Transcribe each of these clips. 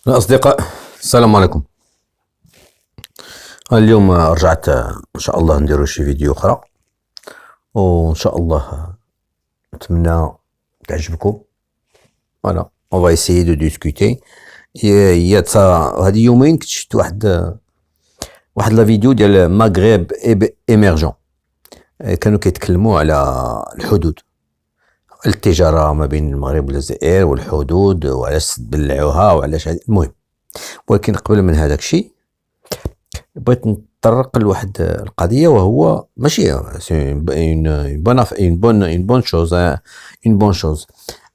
الأصدقاء، السلام عليكم. اليوم رجعت إن شاء الله نديرو شي فيديو أخرى، وإن شاء الله نتمنى تعجبكم. فوالا أون فا إيسيي دو ديسكوتي. هادي يومين كنت شفت واحد لا فيديو ديال مغرب إيميرجون، كانوا كيتكلموا على الحدود، التجارة ما بين المغرب والجزائر والحدود، وعلاش تبلعوها وعلاش المهم. ولكن قبل من هذاك الشيء بغيت نتطرق لواحد القضية، وهو ماشي اون بون شوز.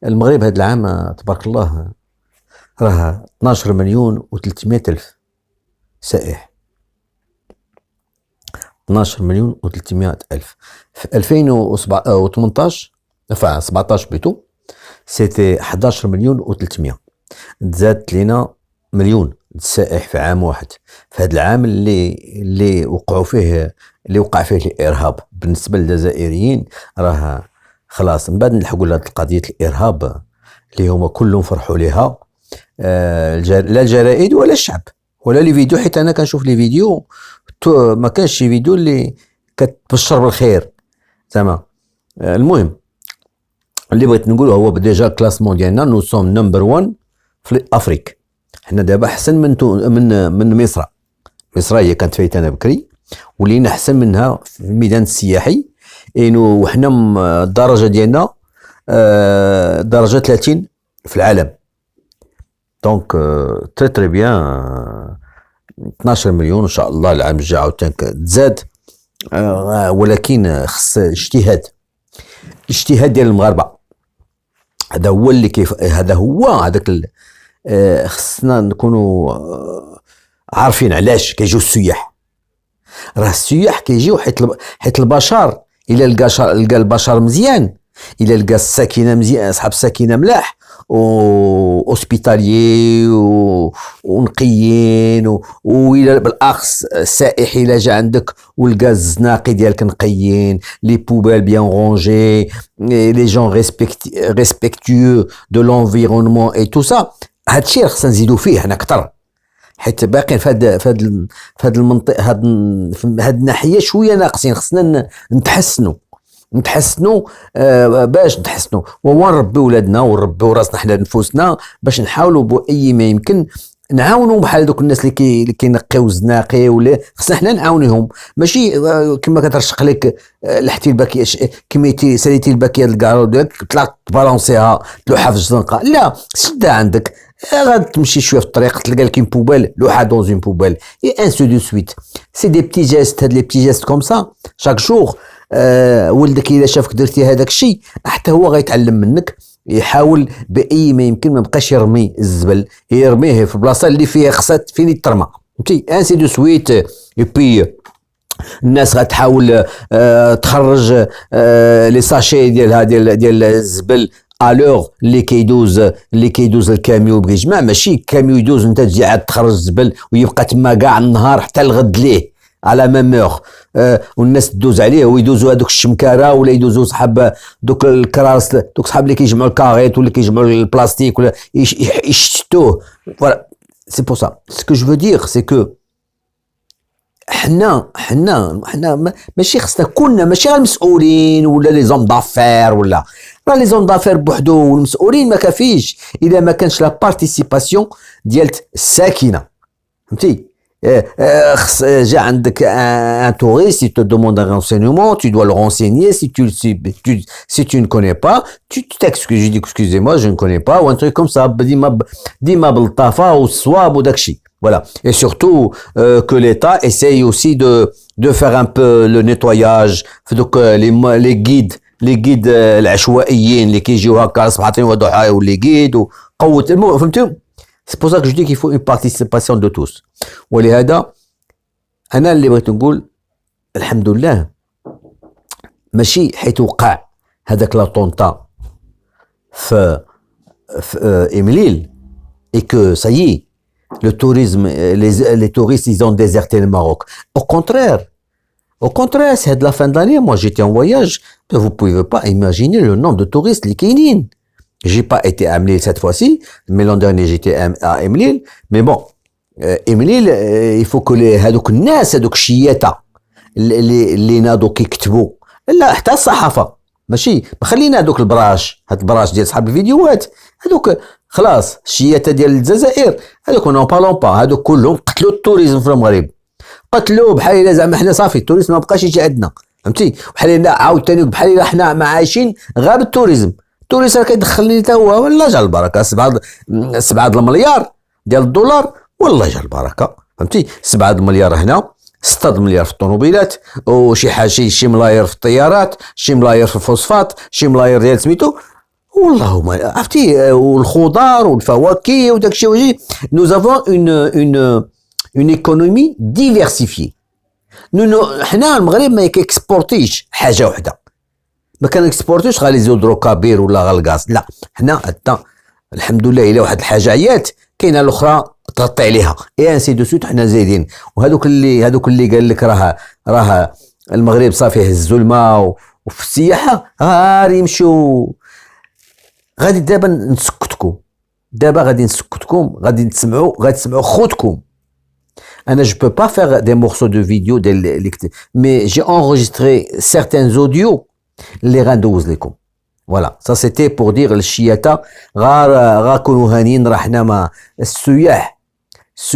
المغرب هذا العام تبارك الله راه 12 مليون و300 ألف سائح. 12 مليون و300 ألف. في 2018 17 بيتو سيتي 11 مليون و300. تزادت لينا مليون السائح في عام واحد، في هذا العام اللي وقع فيه الارهاب. بالنسبه للجزائريين راه خلاص من بعد نلحقوا لهاد قضيه الارهاب اللي هما كلهم فرحوا ليها، لا الجرائد ولا الشعب ولا لي فيديو، حيت انا كنشوف لي فيديو ما كانش شي فيديو اللي كتبشر بالخير زعما. المهم اللي بغيت نقول هو ديجا الكلاسمون ديالنا نو سوم نمبر 1 في افريك. حنا دابا احسن من مصر. مصر هي كانت فايتانا بكري، ولينا احسن منها في الميدان السياحي. وحنا الدرجه ديالنا درجه 30 في العالم. دونك تري بيان. 12 مليون ان شاء الله العام الجاي عاوتاني تزاد، ولكن خص اجتهاد ديال المغاربه. هذا هو اللي هذاك خصنا نكونوا عارفين علاش كيجيو السياح. راه السياح كيجيو حيت البشر الا لقى البشر مزيان، الا لقى الساكنه مزيان، اصحاب الساكنه ملاح و اوسبيتاليي ونقيين، وإلا بالاخص السائح الا جا عندك ولقى الزناقي ديالك نقيين، لي بوبال بيان رونجي، لي جون ريسبكتيو دو لونفيرونمون اي تو سا. هادشي خصنا نزيدو فيه هنا اكثر، حيت باقيين في هاد المنطقه، هاد الناحيه شويه ناقصين. خصنا نتحسنوا باش نتحسنوا ونربي ولادنا ونربيو راسنا حنا نفوسنا، باش نحاولوا باي ما يمكن نعاونوا بحال دوك الناس اللي كينقيو الزناقي، ولا خصنا حنا نعاونوهم. ماشي كما كترشق لك لحتي الباكيه، كما ساليتي الباكيه الكارو ديالك طلعت تبالونسيها تلوحها في الزنقه، لا شدها عندك. غتمشي شويه في الطريق تلقى لك بوبال لوحه دون اون بوبال اي انسو دو سويت. سي دي بتي جيست، هاد لي بتي جيست كوم سا شاك جور. ولدك اذا شافك درتي هذاك الشيء حتى هو غيتعلم منك، يحاول باي ما يمكن ما بقاش يرمي الزبل، يرميه في البلاصه اللي فيها خصها فين يترمى، فهمتي؟ انسي دو سويت. بي الناس غتحاول تخرج لي ساشي ديال الزبل الوغ اللي كيدوز الكاميو بغي يجمع. ماشي الكاميو يدوز انت تجي عاد تخرج الزبل ويبقى تما كاع النهار حتى الغد ليه على ميمور. والناس تدوز عليه ويدوزوا هذوك الشمكاره، ولا يدوزوا صحاب دوك الكراس، دوك صحاب اللي كيجمعوا الكاريت ولا كيجمعوا البلاستيك ولا يشتوه. فوالا سي بور سا سكو جو فو دير سي كو حنا ماشي خصنا كلنا، ماشي غير المسؤولين ولا لي زون دافير، ولا راه لي زون دافير بوحدو والمسؤولين ما كافيش اذا ما كانش لا بارتيسيباسيون ديال الساكنه، فهمتي؟ جا عندك un touriste, il te demande un renseignement, tu dois le renseigner. Si tu ne connais pas, tu t'excuses, je dis excusez-moi, je ne connais pas, ou un truc comme ça. ديما بالطافه والصواب وداك الشيء. Voilà. Et surtout que l'État essaye aussi de faire un peu le nettoyage. Donc les guides العشوائيين اللي كيجيو هكا صباحين وضحايا، واللي guide وقوة فهمتوا؟ C'est pour ça que je dis qu'il faut une participation de tous. ولهذا أنا اللي بغيت نقول الحمد لله، ماشي حيث وقع هذاك لا طونطا في إمليل et que ça y est, le tourisme, les touristes ils ont déserté le Maroc. Au contraire, c'est de la fin d'année. Moi j'étais en voyage, vous pouvez pas imaginer le nombre de touristes اللي كاينين. J'ai pas été à Emlil cette fois-ci, mais l'an dernier j'étais à Emlil. Mais bon, Emlil, il faut que هذوك الناس هذوك الشياطة اللي ناضوا كيكتبوا لا حتى الصحافة ماشي خلينا هذوك هاد البراش ديال صحاب الفيديوهات هذوك خلاص الشياطة ديال الجزائر هذوك نون بالون با هذوك كلهم قتلوا التوريزم في المغرب قتلوه بحال الا زعما حنا صافي التوريزم ما بقاش يجي عندنا فهمتي بحال الا عاوتاني بحال الا حنا ما عايشين غير بالتوريزم التوريزم كيدخل لي حتى هو والله جا البركه 7 المليار ديال الدولار والله جا البركه فهمتي 7 المليار هنا 6 المليار في الطوموبيلات وشي حاجه شي ملاير في الطيارات شي ملاير في الفوسفات شي ملاير ديال سميتو والله ما عرفتي والخضار والفواكه وداك الشيء وجي nous avons une économie diversifiée حنا المغرب ما كيكسبورتيش حاجه وحده ما كنكسبورتوش غير لي زودروكابير ولا غير الغاز لا حنا حتى الحمد لله الا واحد الحاجه عيات كاينه الاخرى تغطي عليها اي انسي دو سوت حنا زايدين وهذوك اللي قال لك راه المغرب صافي هزوا الماء وفي السياحه غير يمشوا غادي دابا غادي نسكتكم غادي تسمعوا خوتكم انا je peux pas faire des morceaux de vidéo mais j'ai enregistré certains audios اللي غندوز لكم فوالا ça c'était pour dire الشياطه غا كونوا هانيين راه حنا ما السياح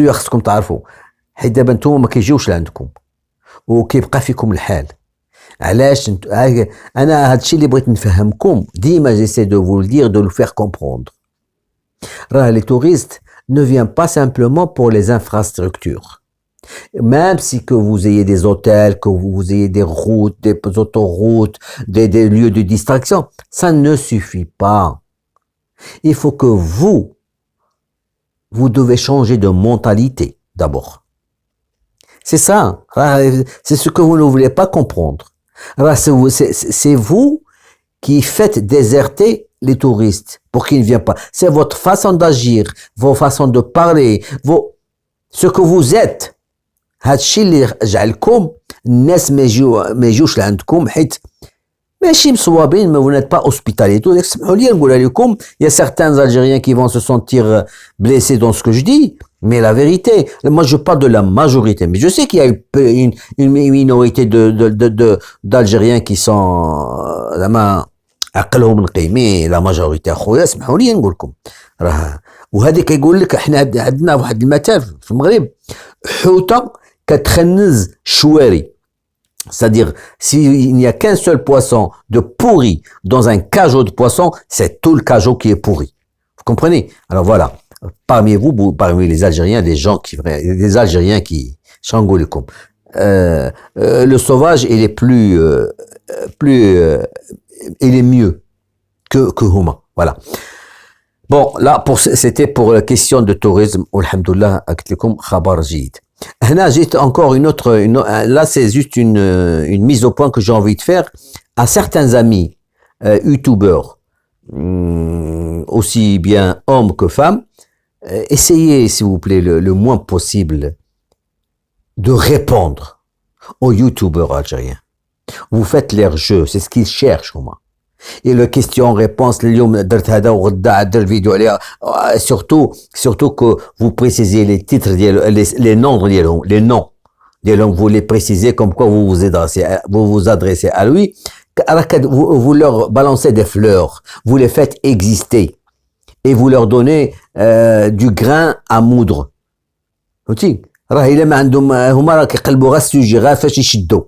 خصكم تعرفوا حيت دابا نتوما ما كيجيوش لعندكم وكيبقى فيكم الحال علاش انا هادشي اللي بغيت نفهمكم ديما j'essaie de vous le dire de le faire comprendre راه les touristes ne viennent pas simplement pour les infrastructures même si que vous ayez des hôtels, que vous ayez des routes, des autoroutes, des lieux de distraction, ça ne suffit pas. Il faut que vous devez changer de mentalité d'abord. C'est ça, c'est ce que vous ne voulez pas comprendre. C'est vous qui faites déserter les touristes pour qu'ils ne viennent pas. C'est votre façon d'agir, vos façons de parler, ce que vous êtes. هادشي اللي جعلكم الناس ما يجوش لعندكم حيت ماشي مصوابين ما vous n'êtes pas hospitalier tout سمحوا لي نقولها لكم il y a certains Algériens qui vont se sentir blessés dans ce que je dis mais la vérité moi je parle de la majorité mais je sais qu'il y a une minorité d'Algériens qui sont زعما عقلهم نقيمي لا ماجوريتي اخويا اسمحوا لي نقول لكم راه وهذا كيقول لك احنا عندنا واحد المثل في المغرب حوته كتخنز شواري c'est-à-dire s'il n'y a qu'un seul poisson de pourri dans un cajot de poisson c'est tout le cajot qui est pourri vous comprenez alors voilà parmi les Algériens des Algériens qui شنقول le sauvage il est il est mieux que هما voilà bon là c'était pour la question de tourisme والحمدلله قلت لكم خبر جيد هنا جيت encore une autre là c'est juste une mise au point que j'ai envie de faire à certains amis youtubeurs aussi bien hommes que femmes essayez s'il vous plaît le moins possible de répondre aux youtubeurs algériens vous faites leur jeu c'est ce qu'ils cherchent هما et le question-réponse اليوم درت هذا وغدا درت فيديو عليها surtout que vous précisez les titres les noms ديالهم vous les précisez comme quoi vous vous adressez à lui vous leur balancez des fleurs vous les faites exister et vous leur donnez du grain à moudre فهمتي راه الا ما عندهم هما راه كيقلبوا غير السوجي غير فاش يشدوا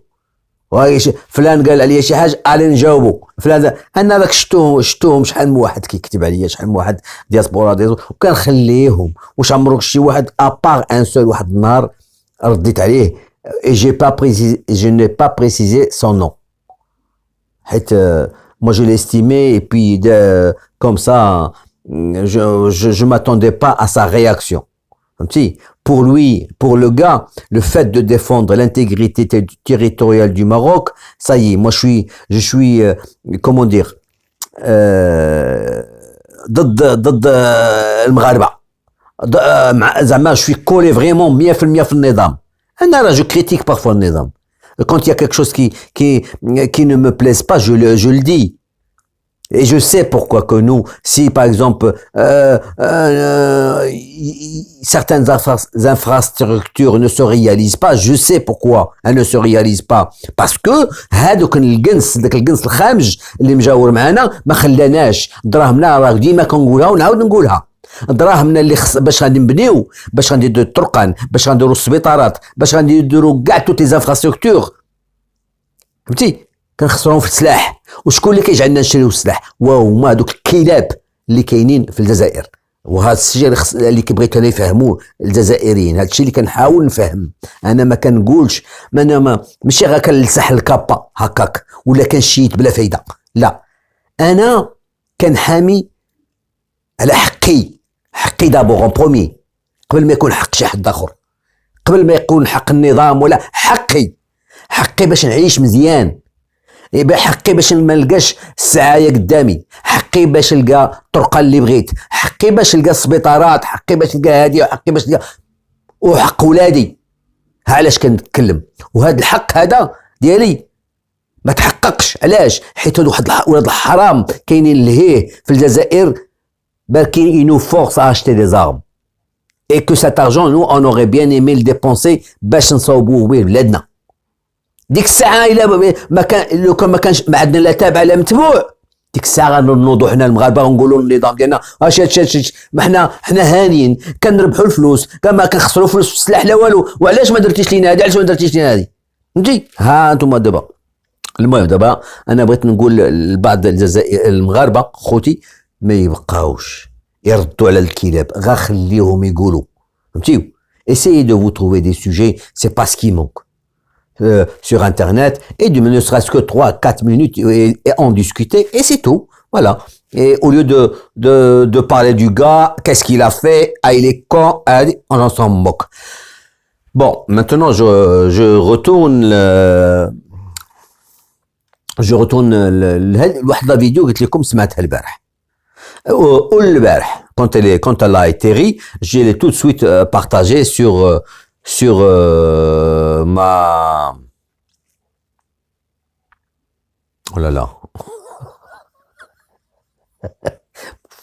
فلان قال عليا شي حاجه علي نجاوبو فلان انا راك شفتوهم شحال من واحد كيكتب عليا شحال من واحد دياسبورا وكنخليهم واش عمرك شي واحد ابار ان سول واحد النهار رديت عليه et je n'ai pas précisé son nom حيت moi je l'estimais et puis comme ça je m'attendais pas à sa réaction فهمتي pour lui, pour le gars, le fait de défendre l'intégrité territoriale du Maroc, ça y est, moi je suis comment dire, ضد المغاربة. زعما je suis collé vraiment 100% في النظام. أنا je critique parfois le نظام. Quand il y a quelque chose qui ne me plaise pas, je le dis. Et je sais pourquoi que nous, si par exemple certaines infrastructures ne se réalisent pas, je sais pourquoi elles ne se réalisent pas. Parce que هذوك الجنس داك الجنس الخامج اللي مجاور معنا ما خلاناش دراهمنا راه ديما كنقولها ونعاود نقولها. دراهمنا اللي باش غادي نبنيو، باش غنديروا الطرقان، باش غنديروا السبيطارات، باش غنديروا كاع توت لي زانفراستركتور، فهمتي؟ كنخسروهم في السلاح. وشكون اللي كيجعلنا نشريو السلاح؟ وهما هذوك الكلاب اللي كاينين في الجزائر. وهذا الشيء اللي كيبغيت انا يفهموه الجزائريين، هذا الشيء اللي كنحاول نفهم. انا ما كنقولش ماشي غير كنلسح الكابا هكاك ولا كنشيت بلا فايده، لا، انا كنحامي على حقي دابور اون برومي، قبل ما يكون حق شي حد اخر، قبل ما يكون حق النظام ولا حقي باش نعيش مزيان، يبقى حقي باش ما نلقاش السعايه قدامي، حقي باش نلقى الطرقه اللي بغيت، حقي باش نلقى السبيطارات، حقي باش نلقى هادي، وحقي باش نلقى وحق ولادي. علاش كنتكلم؟ وهذا الحق هذا ديالي ما تحققش. علاش؟ حيت هاد ولاد الحرام كاينين لهيه في الجزائر، بالكين ils nous forcent à acheter des armes et que cet argent nous on aurait bien aimé le dépenser باش نصاوبوه به بلادنا. ديك الساعه الا ما كان لو كان ما كانش ما عندنا لا تابع لا متبوع، ديك الساعه غنوضوا حنا المغاربه ونقولوا النظام ديالنا هادشي ما حنا هانيين كنربحوا الفلوس، ما كنخسروا فلوس في السلاح لا والو. وعلاش ما درتيش لينا هادي؟ علاش ما درتيش لينا هادي؟ فهمتي؟ ها انتم دابا. المهم دابا انا بغيت نقول لبعض الجزائر المغاربه خوتي ما يبقاوش يردوا على الكلاب، غا خليهم يقولوا، فهمتيو؟ essayez de vous trouver des sujets, c'est pas ce qui manque sur internet, et ne serait-ce que 3-4 minutes et en discuter, et c'est tout, voilà. Et au lieu de parler du gars, qu'est-ce qu'il a fait, il est con, on s'en moque. Bon, maintenant je retourne لواحد فيديو قلت لكم سمعتها البارح. Quand elle a atterri, je l'ai tout de suite partagé sur ma... Oh là là.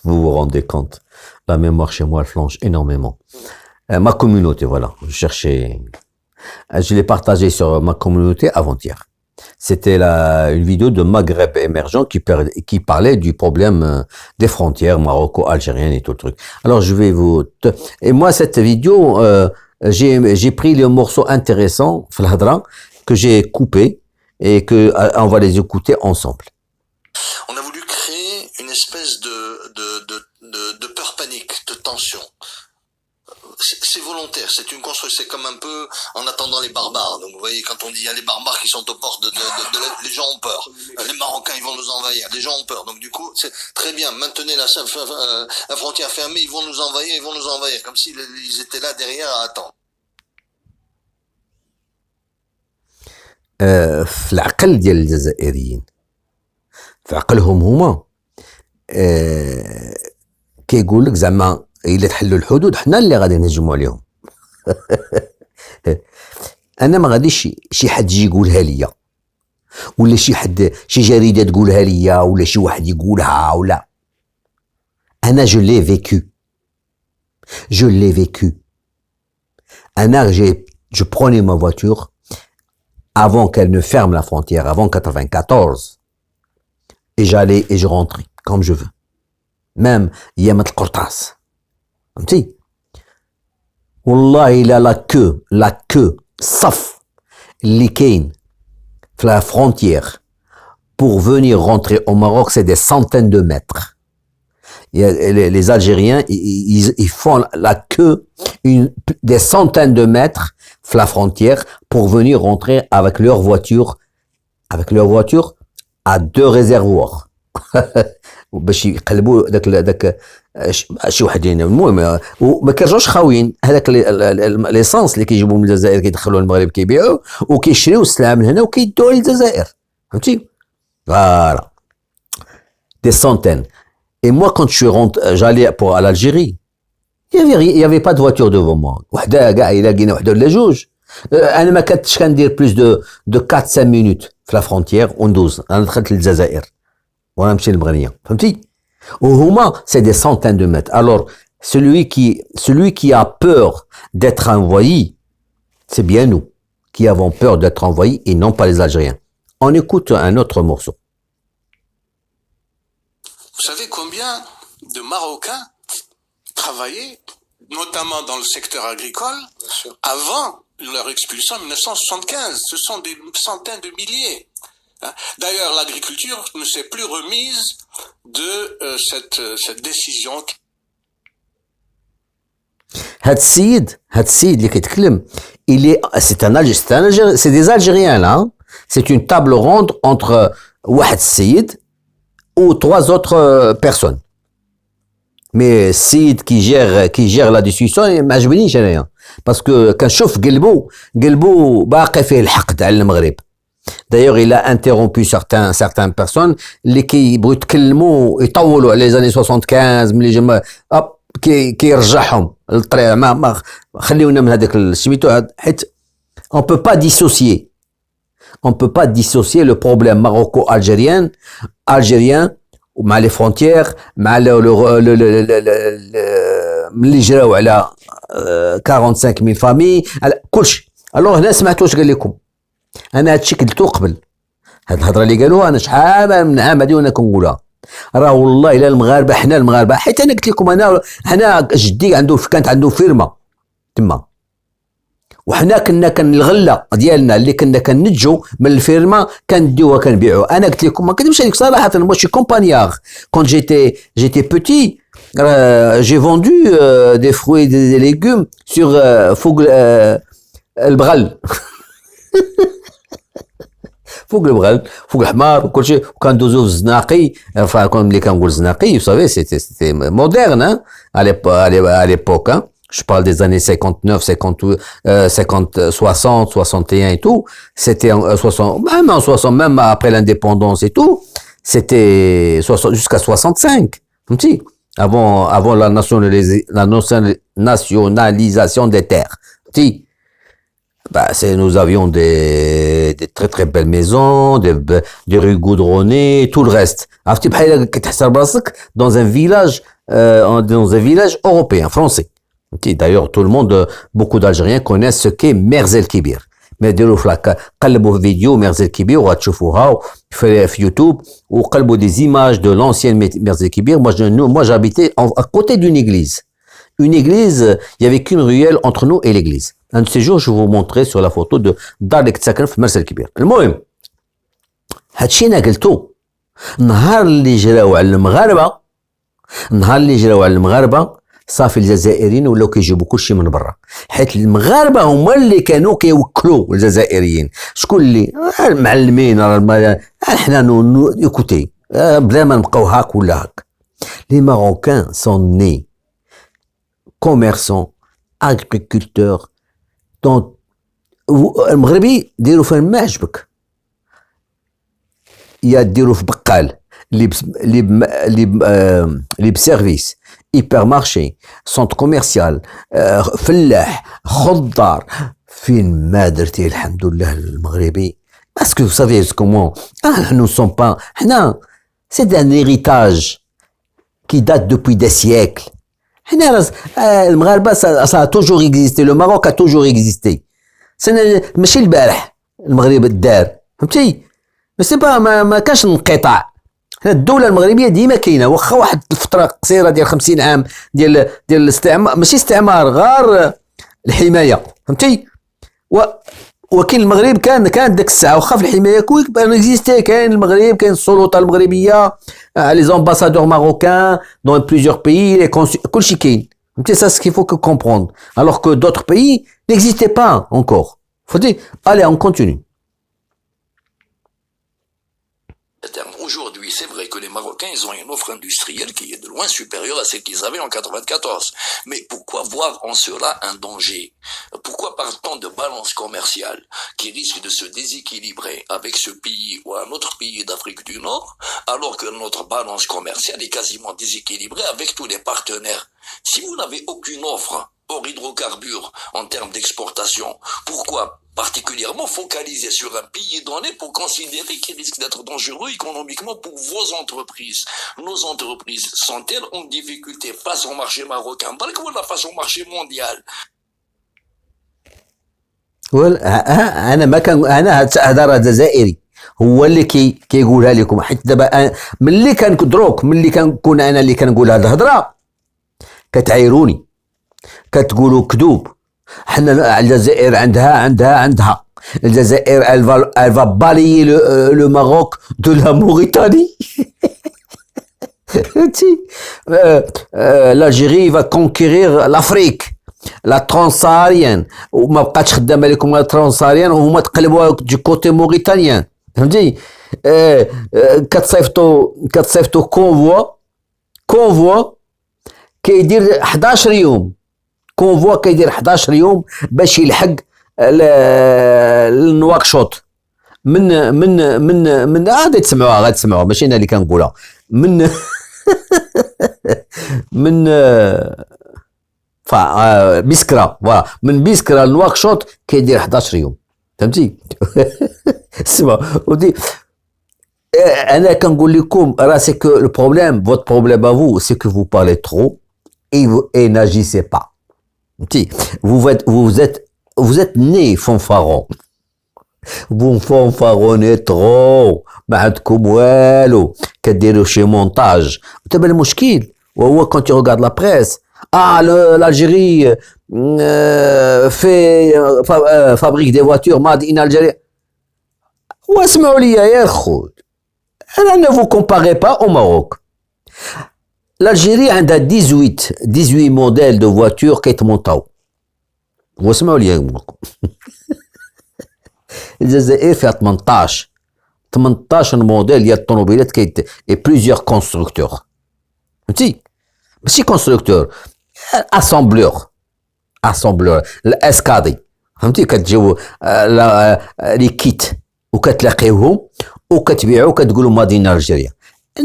Vous vous rendez compte, la mémoire chez moi elle flanche énormément. Ma communauté, voilà, je l'ai partagé sur ma communauté avant-hier. C'était une vidéo de Maghreb émergent qui parlait du problème des frontières maroco-algériennes et tout le truc. Alors je vais et moi cette vidéo, j'ai pris les morceaux intéressants, que j'ai coupés et on va les écouter ensemble. On a voulu créer une espèce de peur panique, de tension. C'est volontaire, c'est une construction, c'est comme un peu en attendant les barbares. Donc vous voyez, quand on dit il y a les barbares qui sont aux portes les gens ont peur. Les Marocains ils vont nous envahir, les gens ont peur. Donc du coup, c'est très bien, maintenez la frontière fermée, ils vont nous envahir, comme s'ils étaient là derrière à attendre. في العقل ديال الجزائريين، في عقلهم هما كيقول لك زعما إلا تحلوا الحدود حنا اللي غادي نهجموا عليهم. انا ما غاديش شي حد يجي يقولها ليا، ولا شي جريده تقولها ليا، ولا شي واحد يقولها، ولا انا je l'ai vécu. انا je prenais ma voiture avant qu'elle ne ferme la frontière, avant 94, et j'allais et je rentrais comme je veux, même يامات القرطاس، فهمتي؟ والله لا لا كو صف اللي كاين في la frontière pour venir rentrer au Maroc, c'est des centaines de mètres. Les Algériens, ils font la queue des centaines de mètres في la frontière pour venir rentrer avec leur voiture à 2 réservoirs. باش يقلبوا داك شي وحدين. المهم وما كيرجعوش خاويين، هذاك ليسانس اللي كيجيبوه من الجزائر كيدخلوه المغرب كيبيعوه وكيشريو السلعه من هنا وكيدوها للجزائر، فهمتي؟ فوالا des centaines. Et moi quand je suis rentré, j'allais à l'Algérie, il y avait pas de voiture devant moi. وحده كاع الا لقينا وحده ولا جوج، انا ما كنتش كندير بلوس de 4-5 minutes في la frontière وندوز. انا دخلت للجزائر ونمشي للمغربيه فهمتي وهما c'est des centaines de mètres alors celui qui a peur d'être envahi c'est bien nous qui avons peur d'être envahis et non pas les Algériens on écoute un autre morceau. Vous savez combien de Marocains travaillaient, notamment dans le secteur agricole, avant leur expulsion en 1975. Ce sont des centaines de milliers. D'ailleurs, l'agriculture ne s'est plus remise de cette décision. هاد السيد اللي كيتكلم c'est des Algériens là c'est une table ronde entre واحد السيد ou trois autres personnes mais السيد qui gère la discussion ما عجبنيش انايا باسكو كنشوف قلبو باقي فيه الحقد على المغرب. D'ailleurs, il a interrompu certaines personnes اللي كيبغيو يتكلموا يطولوا على les années 75 ملي جا كيرجعهم للطريق ما خليونا من هذاك سميتو حيت on peut pas dissocier le problème maroco-algérien مع les frontières مع ملي جراو على 45,000 فامي على كلشي. الوغ هنا سمعتوا واش قال لكم انا هادشي قلتو قبل هاد الهضره اللي قالوها انا شحال من عام هادي وانا كنقولها راه والله الا المغاربه حنا المغاربه حيت انا قلت لكم حنا جدي كانت عنده فيرما تما وحنا كنا الغله ديالنا اللي كنا كننتجوا من الفيرما كنديوها كنبيعوها. انا قلت لكم ما كنتمش عليك صراحه moi je suis compagnard quand j'étais petit j'ai vendu des fruits et des légumes sur فوق البغل فوق البغل فوق الحمار وكلشي وكندوزو في الزناقي فكون ملي كنقول زناقي vous savez c'était moderne hein à l'époque hein. Je parle des années 59, 50, 60, 61 et tout. C'était en 60, même en 60, même après l'indépendance et tout. C'était 60, jusqu'à 65. Avant la nationalisation des terres. Nous avions des très très belles maisons, des rues goudronnées, tout le reste. Dans un village européen, français. D'ailleurs, tout le monde, beaucoup d'Algériens connaissent ce qu'est Merzel Kibir. Mais de l'ouflaka, قلبوا vidéo Merzel Kibir, وغتشوفوها في YouTube, ou قلبوا des images de l'ancienne Merzel Kibir. Moi, j'habitais à côté d'une église. Une église, il y avait qu'une ruelle entre nous et l'église. Un de ces jours, je vais vous montrer sur la photo de دار اللي كتسكن في مرسل كبير. المهم هادشي انا قلتو النهار اللي جراو على المغاربه صافي الجزائريين ولاو كيجيبوا كلشي من برا حيت المغاربه هما اللي كانوا كيوكلوا الجزائريين. شكون اللي المعلمين حنا ايكوتي بلا ما نبقاو هاك ولا هاك. Les Marocains sont nés commerçants agriculteurs دونك المغربي ديروا فين ما عجبك يا ديروا في بقال اللي بسيرفيس هيبر مارشي سونتر كوميرسيال فلاح خضار فين ما درتي الحمد لله المغربي باسكو vous savez comment nous sommes pas حنا c'est un héritage qui date depuis des siècles. المغاربه ça a toujours existé. Le Maroc a toujours existé. ماشي البارح المغرب الدار فهمتي بس ما كانش انقطاع. الدوله المغربيه ديما كاينه واخا واحد الفتره قصيره ديال 50 عام ديال الاستعمار ماشي استعمار غير الحمايه فهمتي وكاين المغرب كان داك الساعه واخا في الحمايه كويك بان اكزيستي كاين المغرب كاين السلطه المغربيه les ambassadeurs marocains dans plusieurs pays كلشي كاين فهمتي ça ce qu'il faut que comprendre alors que d'autres pays n'existaient pas encore. Allez on continue. Aujourd'hui, c'est vrai que les Marocains, ils ont une offre industrielle qui est de loin supérieure à celle qu'ils avaient en 94. Mais pourquoi voir en cela un danger? Pourquoi parle-t-on de balance commerciale qui risque de se déséquilibrer avec ce pays ou un autre pays d'Afrique du Nord, alors que notre balance commerciale est quasiment déséquilibrée avec tous les partenaires? Si vous n'avez aucune offre hors hydrocarbures en termes d'exportation, pourquoi particulièrement focalisé sur un pays donné pour considérer qu'il risque d'être dangereux économiquement pour vos entreprises. Nos entreprises sont-elles en difficulté face au marché marocain, ou face au marché mondial? انا ما كان انا هذا راه جزائري هو اللي كيقولها لكم، حيت دابا ملي كندروك ملي كنكون انا اللي كنقول هذه الهضره كتعايروني كتقولوا كذوب. حنا الجزائر عندها الجزائر elle va balayer le Maroc de la Mauritanie. l'Algérie va conquérir l'Afrique لا ترانساريان، وما بقاتش خدامه لكم لا ترانساريان وهما تقلبوها دي كوتي موريتانيان، فهمتي؟ كتصيفطوا كونفوا كيدير 11 يوم، كونفوا كيدير 11 يوم باش يلحق لنواكشوط من غادي تسمعوها ماشي انا اللي كنقولها من من بيسكرا، فوالا من بيسكرا لنواكشوط كيدير 11 يوم، فهمتي؟ اسمع ودي انا كنقول لكم راه سي كو لو بروبليم فوت بروبليم ا فو سي كو فو بارلي ترو اي ناجيسي با، فهمتي؟ vous êtes né fanfaron، vous fanfaronnez trop، ما عندكم والو، كديروا شي مونتاج. دابا المشكل وهو كون تي ريغارد لا بريس l'Algérie fabrique des voitures made in Algérie. واسمعوا لي يا الخوت، انا ne vous comparez pas au Maroc. l'Algérie عندها 18 موديل دو فواتور كيتمونطاو، واسمعوا لي الجزائر فيها 18 موديل ديال الطوموبيلات اي بليزيور كونستركتور، فهمتي؟ ماشي كونستركتور، اسامبلور الاسكادي، فهمتي؟ كتجيو لي كيت وكتلاقيوهم وكتبيعوا كتقولوا مادين الجيريا.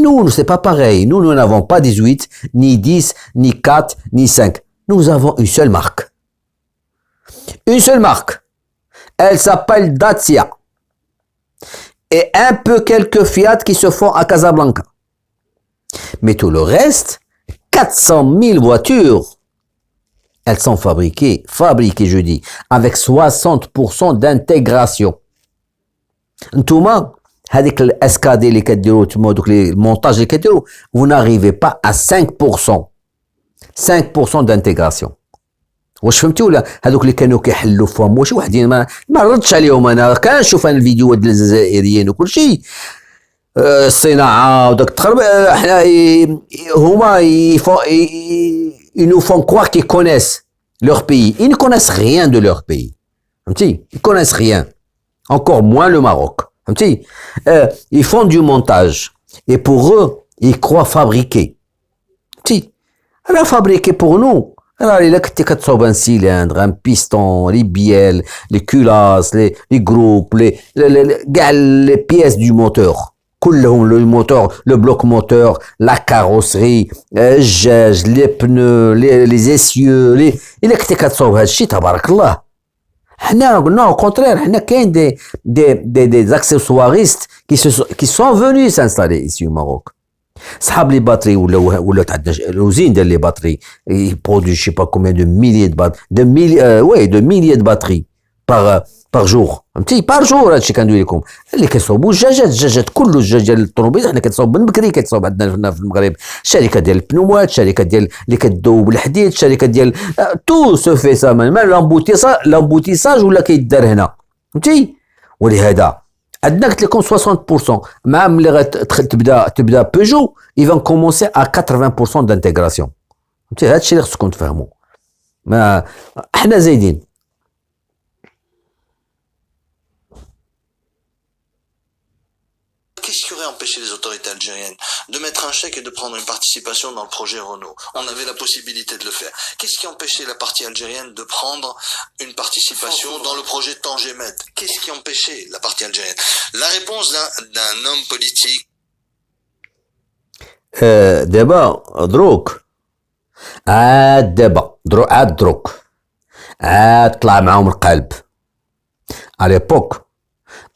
Nous, c'est pas pareil. Nous n'avons pas 18, ni 10, ni 4, ni 5. Nous avons une seule marque. Une seule marque. Elle s'appelle Dacia. Et un peu quelques Fiat qui se font à Casablanca. Mais tout le reste, 400 000 voitures, elles sont fabriquées, je dis, avec 60% d'intégration. Ntouma, هذيك الاسكادي اللي كديروا تما دوك لي المونتاج اللي كديروا vous n'arrivez pas à 5% d'intégration. واش فهمتي ولا؟ هذوك اللي كانوا كيحلوا فهم واش وحدين ما ردتش عليهم، انا كنشوف انا الفيديوهات ديال الجزائريين وكل شيء، الصناعه وداك التخرب، حنا هما ils nous font croire qu'ils connaissent leur pays. Ils ne connaissent rien de leur pays, فهمتي؟ ils connaissent rien, encore moins le Maroc. Ils font du montage et pour eux ils croient fabriquer. Alors fabriquer pour nous, alors il y a un cylindre, un piston, les bielles, les culasses, les groupes, les pièces du moteur, le moteur, le bloc moteur, la carrosserie, les pneus, les essieux, il y a تبارك الله. حنا قلنا au contraire حنا كاين des accessoiristes qui sont venus s'installer ici au Maroc. صحاب لي باتري ولا عندنا الوزين ديال لي باتري يبرودوي شي با كوميان دو ميليي دو ميليي دو باتري باغ جور، فهمتي؟ باغ جور. هادشي كندوي لكم اللي كيصوبوا الدجاجات كله الدجاج ديال الطوموبيل حنا كتصوب من بكري، كتصوب عندنا في المغرب الشركه ديال البنوات، الشركه ديال اللي كتذوب الحديد، الشركه ديال تو سو في سا مان لامبوتيساج ولا كيدار هنا، فهمتي؟ ولهذا عندنا قلت لكم 60%، مع ملي غتبدا بيجو يفان كومونسي ا 80% دانتيغراسيون، فهمتي؟ هادشي اللي خصكم تفهموا، ما حنا زايدين. Qu'est-ce qui aurait empêché les autorités algériennes de mettre un chèque et de prendre une participation dans le projet Renault? On avait la possibilité de le faire. Qu'est-ce qui empêchait la partie algérienne de prendre une participation dans le projet Tangemed? Qu'est-ce qui empêchait la partie algérienne? La réponse d'un homme politique. دابا دروك عاد طلع معاهم القلب. À l'époque,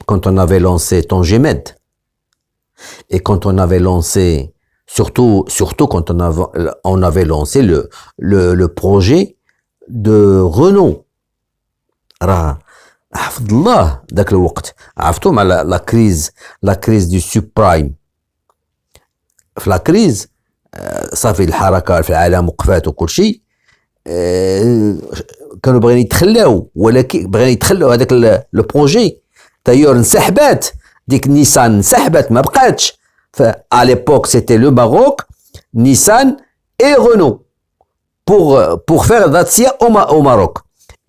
quand on avait lancé Tangemed, et quand on avait lancé, surtout quand on avait lancé le projet de Renault. راه حفظ الله ذاك الوقت عرفتوا مع لا كريز دو سوبرايم. في لا كريز صافي الحركه في العالم وقفات وكل شيء، كانوا باغيين يتخلاو، ولكن باغيين يتخلاو هذاك لو بروجي. دايور انسحبات ديك نيسان، انسحبت ما بقاتش. فا ليبوك سيتي لو ماروك، نيسان اي رونو pour faire Dacia au Maroc.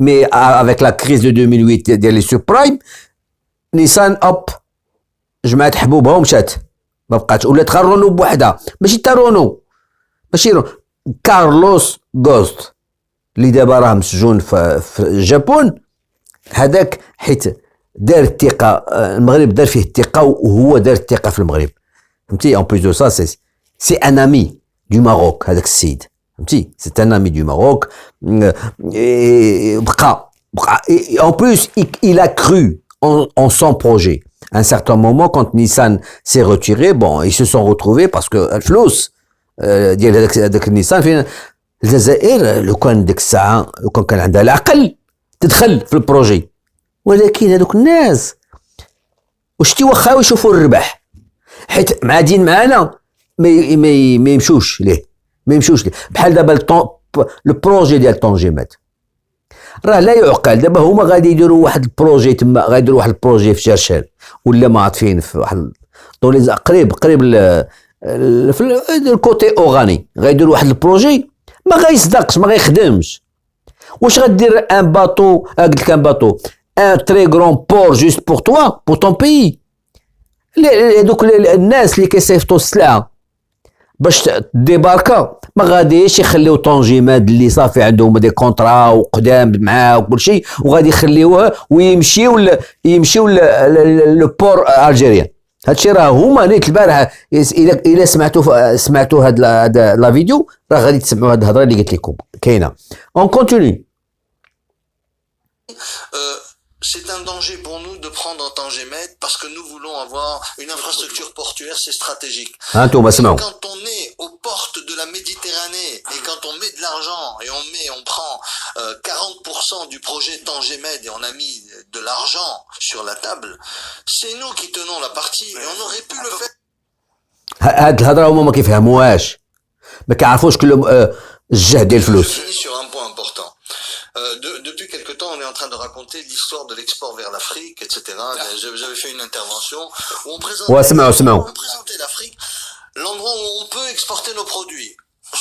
Mais avec la crise de 2008 ديال لي سوبرايم، نيسان اوب جمعت حبوبها ومشات ما بقاتش، ولات غير رونو بوحدها. ماشي تا رونو، ماشي رونو، كارلوس غوست اللي دابا راه مسجون في اليابان، هذاك حيت دار الثقه، المغرب دار فيه الثقه وهو دار الثقه في المغرب، فهمتي. اون بليس دو سا سي ان امي دو ماروك هذاك السيد، فهمتي. سي ان امي دو ماروك. بقى en plus il a cru en son projet. À un certain moment, quand Nissan s'est retiré, bon, ils se sont retrouvés parce que الفلوس ديال هذاك النيسان فين الجزائر، لو كان ديك الساعه لو كان عندها العقل تدخل في البروجي. ولكن هذوك الناس وشتي واخا يشوفوا الربح، حيت معادين معانا ما يمشوش ليه، ما يمشوش ليه. بحال دابا لو بروجي ديال طونجيمات راه لا يعقل. دابا هما غادي يديروا واحد البروجي تما، غايديروا واحد البروجي في شرشال ولا ما عارفين في واحد دوليز قريب في الكوتي اوغاني، غايديروا واحد البروجي ما غايصدقش، ما غيخدمش. واش غدير ان باطو، قلت لك ان باطو ان تري غران بور جوست بور توا بور طون بيي. دوك الناس اللي كيصيفطوا السلعه باش ديباركا ما غاديش يخليو طونجيماد اللي صافي عندهم دي كونطرا وقدام معاه وكل شيء، وغادي يخليوه ويمشيو لو بور الجيريان. هادشي راه هما نيت البارح، الا سمعتوا هاد لا فيديو راه غادي تسمعوا هاد الهضره اللي قلت لكم كاينه. اون كونتينيو. C'est un danger pour nous de prendre Tangemed parce que nous voulons avoir une infrastructure portuaire, c'est stratégique. Quand on est aux portes de la Méditerranée et quand on met de l'argent et on prend 40% du projet Tangemed et on a mis de l'argent sur la table, c'est nous qui tenons la partie et on aurait pu le faire. هاد الهضره هما ما كيفهموهاش، ما كيعرفوش كل الجهد ديال الفلوس. Je finis sur un point important. Depuis quelque temps, on est en train de raconter l'histoire de l'export vers l'Afrique, etc. J'avais fait une intervention où on présentait l'Afrique, l'endroit où on peut exporter nos produits.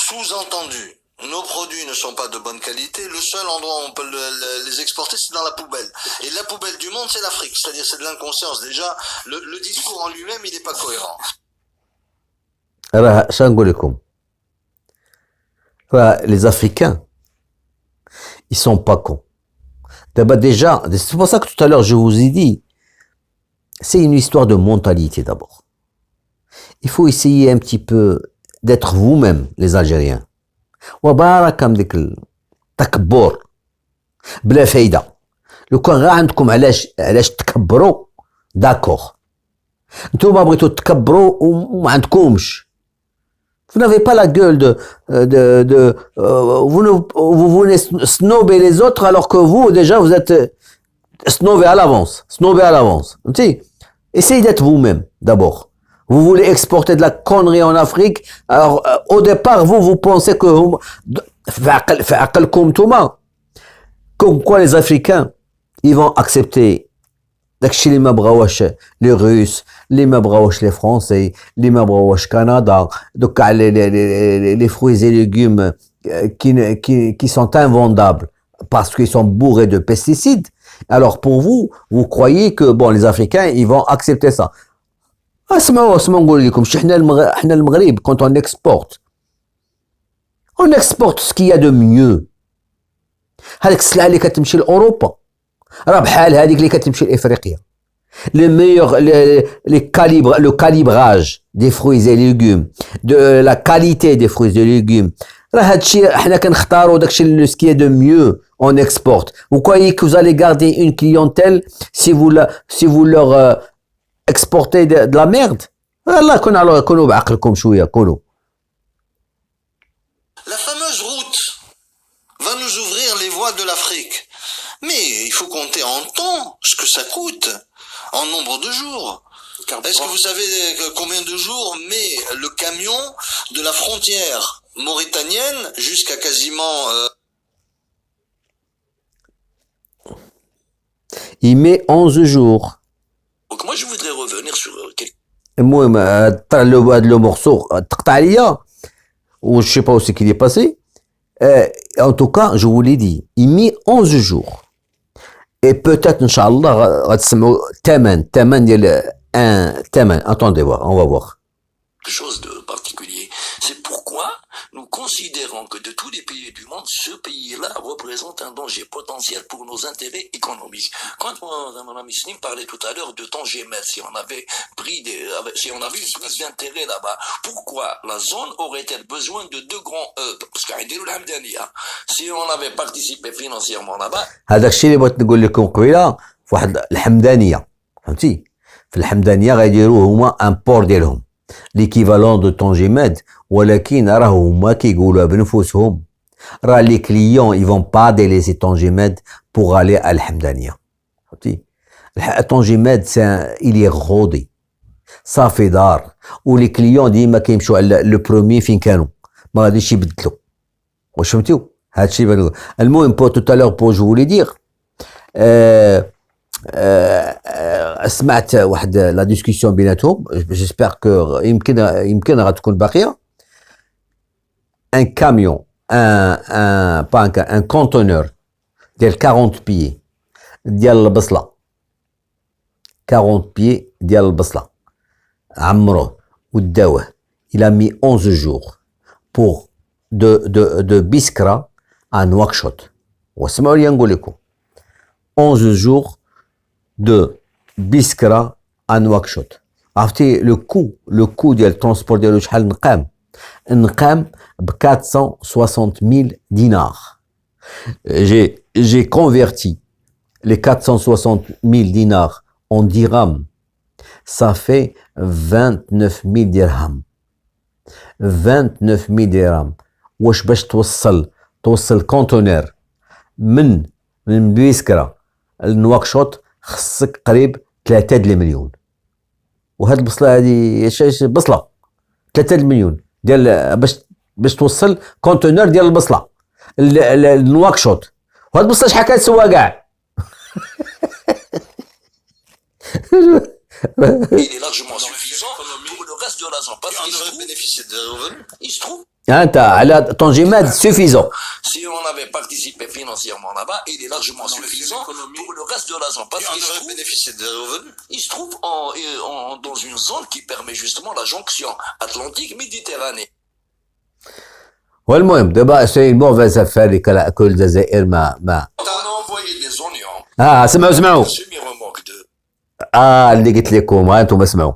Sous-entendu, nos produits ne sont pas de bonne qualité. Le seul endroit où on peut les exporter, c'est dans la poubelle. Et la poubelle du monde, c'est l'Afrique. C'est-à-dire, c'est de l'inconscience. Déjà, le discours en lui-même, il n'est pas cohérent. Alors, je vais vous dire, les Africains, ils sont pas cons. D'abord déjà, c'est pour ça que tout à l'heure je vous ai dit, c'est une histoire de mentalité d'abord. Il faut essayer un petit peu d'être vous-même, les Algériens. وبارك ديك التكبر بلا فايدة. لو كان غير عندكم علاش تكبروا داكوغ، نتوما بغيتو تكبروا وما عندكمش. Vous n'avez pas la gueule vous voulez snober les autres alors que vous, déjà, vous êtes snobé à l'avance. Essayez d'être vous-même, d'abord. Vous voulez exporter de la connerie en Afrique. Alors, au départ, vous pensez que comme quoi les Africains, ils vont accepter داكشي اللي ما بغاوش لي روس، اللي ما بغاوش لي فرونسي، اللي ما بغاوش كندا، دوك كاع لي fruits et légumes qui sont invendables parce qu'ils sont bourrés de pesticides. Alors pour vous croyez que bon les Africains ils vont accepter ça. اسمعوا نقول لكم حنا المغرب quand on exporte ce qu'il y a de mieux. هذيك السلعه اللي كتمشي لاوروبا راه بحال هذيك اللي كتمشي لافريقيا. le calibrage des fruits et légumes, de la qualité des fruits et légumes, راه هادشي حنا كنختاروا داكشي ce qui est de mieux on exporte. Vous croyez que vous allez garder une clientèle si vous leur exportez de la merde? الله كونوا بعقلكم شويه كونوا. La fameuse route va nous ouvrir les voies de l'Afrique. Mais il faut compter en temps ce que ça coûte, en nombre de jours. Est-ce que vous savez combien de jours met le camion de la frontière mauritanienne jusqu'à quasiment... Il met 11 jours. Donc moi je voudrais revenir sur quelque المهم طلع له هذا لو مورسو تقطع عليا و je sais pas où c'est qu'il est passé. En tout cas, je vous l'ai dit, il met 11 jours. Et peut-être, Inch'Allah, غتسمعوا ثمن ديال un ثمن. Attendez voir, on va voir. chose de particulier. C'est pourquoi nous considérons que de tous les pays du monde, ce pays-là représente un danger potentiel pour nos intérêts économiques. Quand mon ami Slim parlait tout à l'heure de Tangimet, si on avait si on avait eu plus d'intérêt là-bas, pourquoi la zone aurait-elle besoin de deux grands hubs? Parce que si on avait participé financièrement là-bas, هذاك الشيء اللي بغيت نقول لكم قبيله في واحد الحمدانيه، فهمتي؟ في الحمدانيه غيديروه هما ان بور ديالهم l'équivalent de Tangimed, ولكن راه هما كيقولوا بنفوسهم راه les clients ils vont pas délaisser Tangimed pour aller à الحمدانيه. فهمتي؟ Tangimed il est rodé صافي دار ولي كليون ديما كيمشيو على لو برومي فين كانوا ما غاديش يبدلوا. واش فهمتيو؟ هادشي بنقول. المهم pour tout à l'heure pour je voulais dire سمعت واحد لا ديسكسيون بيناتهم جيسبر كو يمكن غتكون باقيه. ان كاميون ان كونتونور ديال 40 بي ديال البصله 40 بي ديال البصله عمروه وداوه il a mis 11 jours pour de Biskra à Nouakchott. واسمعوا لي نقول لكم 11 jours de Biskra à Nouakchott. عرفتي le coût ديال الترونسبور ديالو شحال نقام ب 460,000 dinars. J'ai converti les 460,000 dinars en dirhams. Ça fait 29,000 dirhams. 29,000 dirhams. واش باش توصل كونتونير من بيسكرا لنواكشوط خصك قريب 3 المليون. وهاد البصله هادي بصله 3 المليون ديال باش توصل كونتونير ديال البصله لنواكشوط. وهاد البصله شحال كتسوى كاع؟ il est largement suffisant pour le reste de la zone. Parce qu'il se trouve, انت على Tangimed suffisant. Si on avait participé financièrement là-bas, il est largement suffisant pour le reste de la zone. Parce qu'il se trouve dans une zone qui permet justement la jonction Atlantique-Méditerranée. والمهم دابا سي موفيز افير كل الجزائر ما On a envoyé des oignons. سمعوا Semi-remorque de. اللي قلت لكم انتم اسمعوا.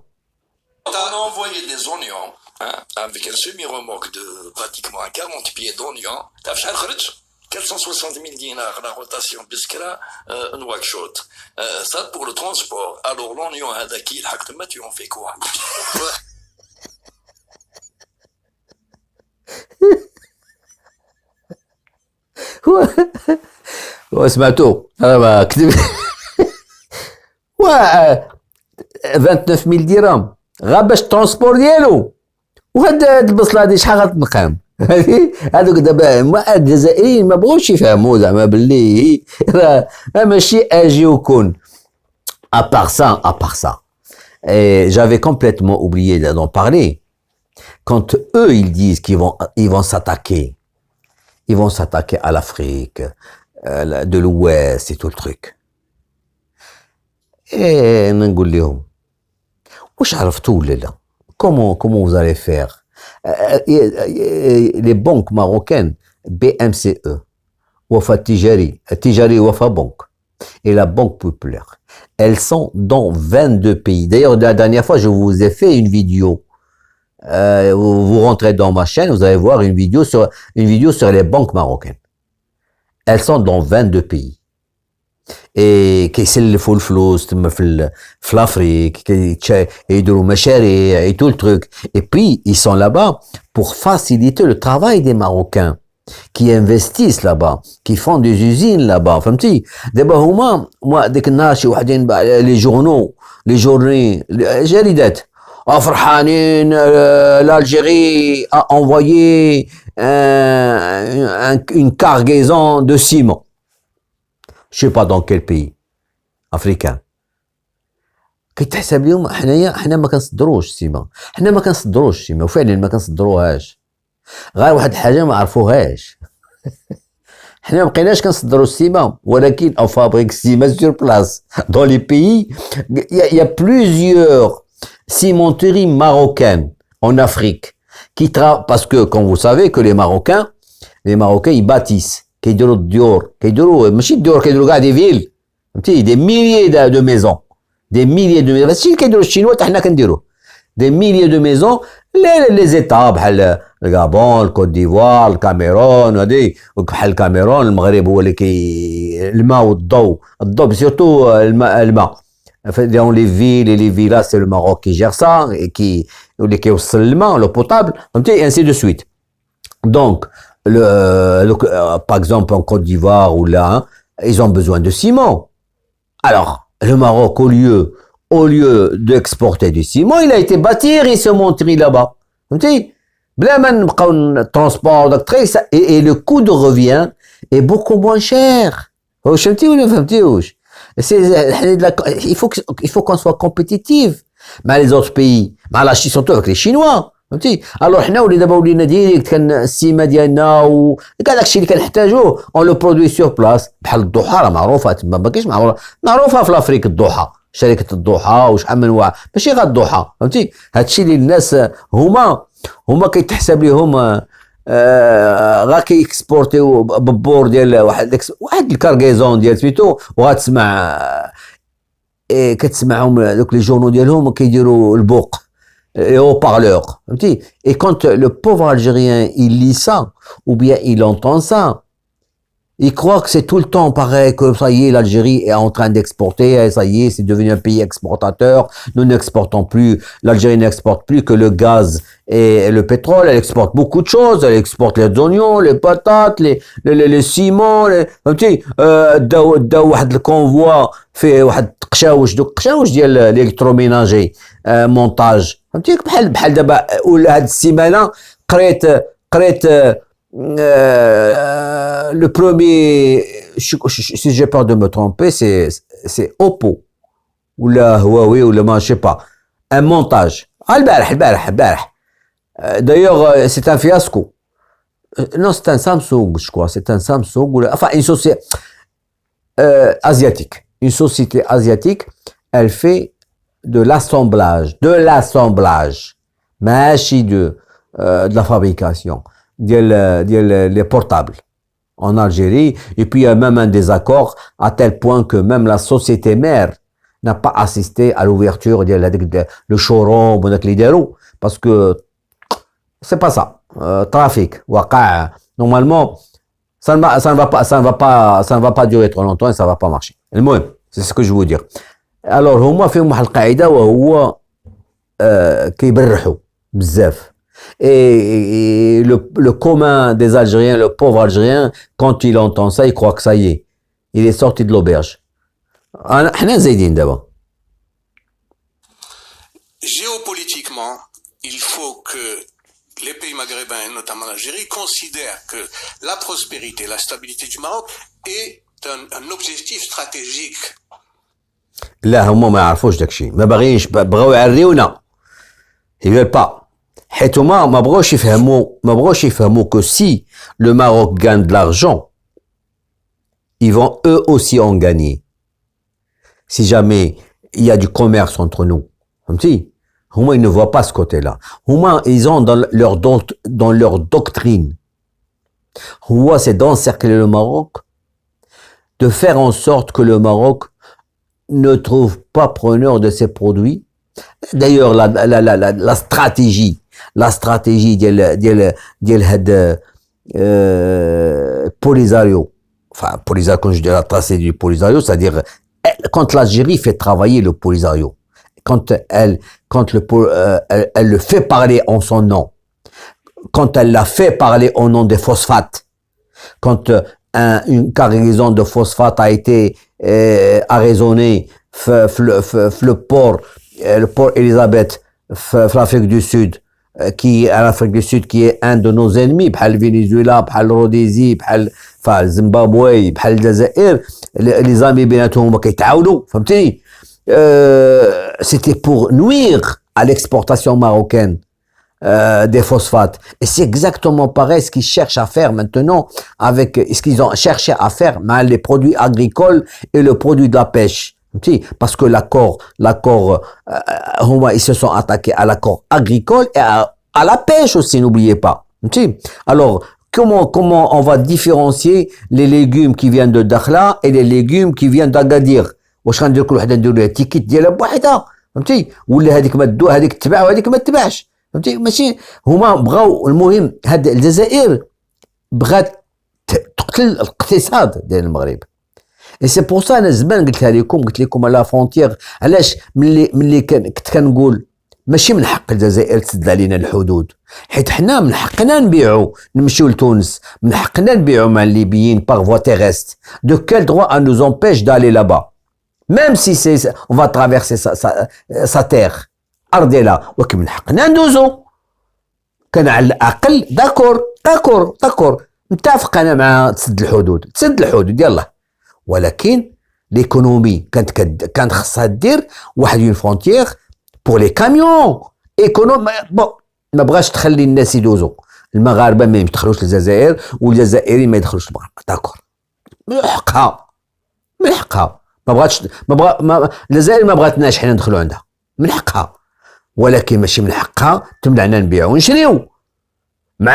On a envoyé des oignons avec un semi-remorque de pratiquement 40 pieds d'oignons. T'as fait 460,000 dinars la rotation Biskra Nouakchott. Ça pour le transport. Alors l'oignon Hadaki, le Haktemat, tu en fais quoi? وسمعتوا انا كتب 29,000 درهم غا باش الترونسبور ديالو. وهاد البصله هادي شحال غتنقام؟ هادوك دابا الجزائريين ما بغاوش يفهموا زعما باللي راه ماشي اجي وكون. à part ça et j'avais complètement oublié d'en parler. Quand eux ils disent qu'ils vont s'attaquer à l'Afrique de l'Ouest et tout le truc. Et نقول لهم واش عرفتوا ولا لا؟ comment vous allez faire? Les banques marocaines BMCE Wafa Tijari Wafa Bank et la Banque Populaire, elles sont dans 22 pays. D'ailleurs la dernière fois je vous ai fait une vidéo vous rentrez dans ma chaîne, vous allez voir une vidéo sur les banques marocaines. Elles sont dans 22 pays. Et كيسلفوا الفلوس تما في l'Afrique, يديروا مشاريع et tout le truc. Et puis ils sont là-bas pour faciliter le travail des Marocains qui investissent là-bas, qui font des usines là-bas. فهمتي؟ دابا هما ديك النهار شي وحدين لي جورنو لي جورني جريدات فرحانين l'Algérie a envoyé une cargaison de ciment. Je sais pas dans quel pays africain. كيتحسب لهم حنا ما كنصدروش السيما، وفعلا ما كنصدروهاش. غير واحد الحاجه ما عرفوهاش. حنا ما بقيناش كنصدروا السيما، ولكن on fabrique السيما sur place. Dans les pays, il y a plusieurs cimenteries marocaines en Afrique qui travaillent, parce que comme vous savez que les Marocains ils bâtissent. كيديروا الديور، ماشي الديور، كيديروا كاع دي فيل، فهمتي؟ دي ميليي دو ميزون، هادشي اللي كيديروا الشينوا حتى حنا كنديروه. دي ميليي دو ميزون لي زيتا بحال الغابون، الكوت ديفوار، الكاميرون، هادي بحال الكاميرون، المغرب هو اللي الماء والضوء، سيرتو الماء. Dans les villes et les villages, c'est le Maroc qui gère ça et qui يوصل الماء، لو بوتابل، فهمتي؟ et ainsi de suite. Donc par exemple en Côte d'Ivoire ou là, hein, ils ont besoin de ciment. Alors, le Maroc, au lieu d'exporter du ciment, il a été bâtir et se montrer là-bas. بلا ما نبقاو transport et le coût de revient est beaucoup moins cher. فهمتي ولا ما فهمتيوش؟ Il faut qu'on soit compétitif مع les autres pays، مع la Chine، surtout avec les Chinois. فهمتي؟ الوغ حنا دابا ولينا ديريكت كان السيما ديالنا وكاع داكشي اللي كنحتاجوه اون لو برودوي سور بلاص. بحال الضحى راه معروفه تما، ما كاينش معروفه في الافريك الضحى، شركه الضحى وشحال من واحد، ماشي غير الضحى، فهمتي؟ هادشي اللي الناس هما كيتحسب ليهم غا كيكسبورتيو ببور ديال واحد الكارغيزون ديال سميتو، وغتسمع كتسمعهم دوك لي جورنو ديالهم كيديروا البوق et haut-parleur. Et quand le pauvre Algérien, il lit ça, ou bien il entend ça, il croit que c'est tout le temps pareil, que ça y est, l'Algérie est en train d'exporter, ça y est, c'est devenu un pays exportateur, nous n'exportons plus, l'Algérie n'exporte plus que le gaz et le pétrole, elle exporte beaucoup de choses, elle exporte les oignons, les patates, les ciments, داو واحد الكونفوا فيه واحد القشاوش، دوك القشاوش ديال الالكتروميناجي مونتاج، فهمتيك؟ بحال دابا ولا هاد السيمانه قريت le premier, si j'ai peur de me tromper, c'est Oppo ou la Huawei ou le je sais pas, un montage. البارح. D'ailleurs, c'est un fiasco. Non, c'est un Samsung, je crois. C'est un Samsung ou enfin une société asiatique. Une société asiatique, elle fait de l'assemblage, ماشي de la fabrication. Les portables en Algérie, et puis il y a même un désaccord à tel point que même la société mère n'a pas assisté à l'ouverture le showroom parce que c'est pas ça. Trafic, normalement ça ne va pas durer trop longtemps et ça va pas marcher. C'est ce que je veux dire. Alors هما فيهم واحد القاعده وهو كيبرحوا بزاف. Et le commun des Algériens, le pauvre Algérien, quand il entend ça, il croit que ça y est, il est sorti de l'auberge. Géopolitiquement, il faut que les pays maghrébins, et notamment l'Algérie, considèrent que la prospérité, la stabilité du Maroc est un objectif stratégique. لا هما ما يعرفوش داكشي، ما باغيينش، بغاو يعريونا. Ils veulent pas. حيت هما ما بغاوش يفهموا que si le Maroc gagne de l'argent, ils vont eux aussi en gagner. Si jamais il y a du commerce entre nous, فهمتي؟ هما ils ne voient pas ce côté-là. هما ils ont dans leur doctrine. هو c'est d'encercler le Maroc, de faire en sorte que le Maroc ne trouve pas preneur de ses produits. D'ailleurs, la stratégie لا استراتيجي ديال هاد Polisario, enfin Polisario, quand je dis la tracée du Polisario, c'est-à-dire quand l'Algérie fait travailler le Polisario, quand elle le fait parler en son nom, quand elle l'a fait parler au nom des phosphates, quand une cargaison de phosphate a été arraisonnée le port Elisabeth, l'Afrique du Sud, qui à l'Afrique du Sud qui est un de nos ennemis بحال Venezuela بحال Rhodésie بحال Zimbabwe بحال الجزائر les amis بيناتهم هما كيتعاونوا فهمتني c'était pour nuire à l'exportation marocaine des phosphates et c'est exactement pareil ce qu'ils cherchent à faire maintenant avec ce qu'ils ont cherché à faire avec les produits agricoles et le produit de la pêche. Parce que l'accord, ils se sont attaqués à l'accord agricole et à la pêche aussi, n'oubliez pas. Alors, comment on va différencier les légumes qui viennent de Dakhla et les légumes qui viennent d'Agadir? واش غندير كل وحده ندير لها تيكيت ديالها بوحدها فهمتي ولا هذيك ما تدو هذيك تتباع وهذيك ما تتباعش فهمتي ماشي هما بغاو المهم هاد الجزائر بغات تقتل الاقتصاد ديال المغرب. Et c'est pour ça انا زمان قلت لكم على فونتيير علاش ملي كنت كنقول ماشي من حق الجزائر تسد علينا الحدود حيت حنا من حقنا نبيعوا نمشيو لتونس من حقنا نبيعوا مع الليبيين باغ فوا تيرست de quel droit on nous empêche d'aller là-bas même si on va traverser sa terre ارضنا ولكن من حقنا ندوزو كان على الاقل داكور متفق انا مع تسد الحدود يلا ولكن l'économie كانت خصها دير واحد اون فرونتيير pour les camions économie bon ما بغاش تخلي الناس يدوزوا المغاربه ما يدخلوش للجزائر والجزائريين ما يدخلوش المغرب داكور من حقها الجزائر ما بغاتناش حنا ندخلوا عندها من حقها ولكن ماشي من حقها تمنعنا نبيعوا ونشريو مع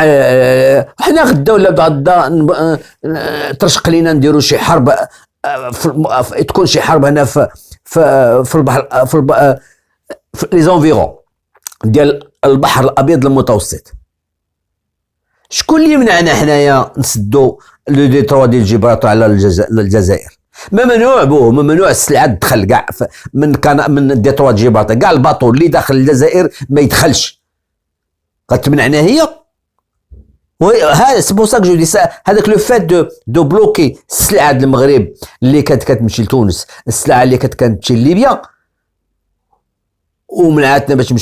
حنا غدا ولا غدا ترشق لينا نديروا شي حرب تكون شي حرب هنا في البحر في لي زونفيرون ديال البحر الابيض المتوسط شكون اللي يمنعنا حنايا نسدوا لو ديتروا ديال جبرالتار على الجزائر ممنوع السلعه تدخل كاع من ديتروا جبرالتار كاع الباطو اللي داخل الجزائر ما يدخلش غتمنعنا هي هذا سي بور سا جو دي هذاك لو فات دو بلوكي السلعه ديال المغرب اللي كانت كتمشي لتونس السلعه اللي كانت كتمشي لليبيا ومنعتنا باش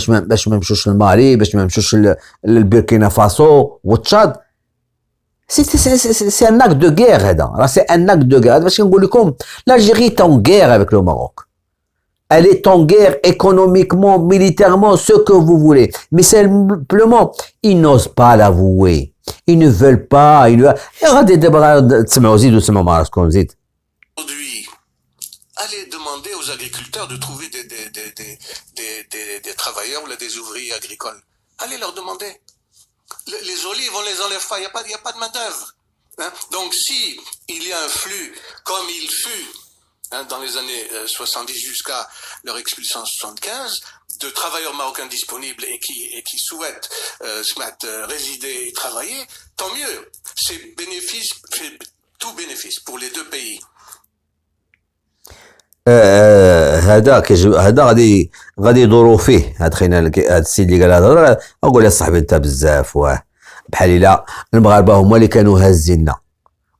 ما نمشوش للمالي باش ما نمشوش للبوركينا فاسو وتشاد سي ان اك دو غير هذا راه سي ان اك دو غير باش نقول لكم l'Algérie est en guerre avec le Maroc. Elle est en guerre économiquement, militairement, ce que vous voulez. Mais simplement, ils n'osent pas l'avouer. Ils ne veulent pas. Regardez Aujourd'hui, allez demander aux agriculteurs de trouver des travailleurs ou des ouvriers agricoles. Allez leur demander. Les olives, on les enlève pas. Il n'y a pas de main-d'œuvre. Hein? Donc, si il y a un flux comme il fut dans les années 70 jusqu'à leur expulsion en 75, de travailleurs marocains disponibles et qui souhaitent résider et travailler, tant mieux. C'est tout bénéfice pour les deux pays. هذا غادي يدوروا فيه هاد خينا هاد السيد اللي قال هذا اقول يا صاحبي انت بزاف بحال الا المغاربه هما اللي كانوا هازيننا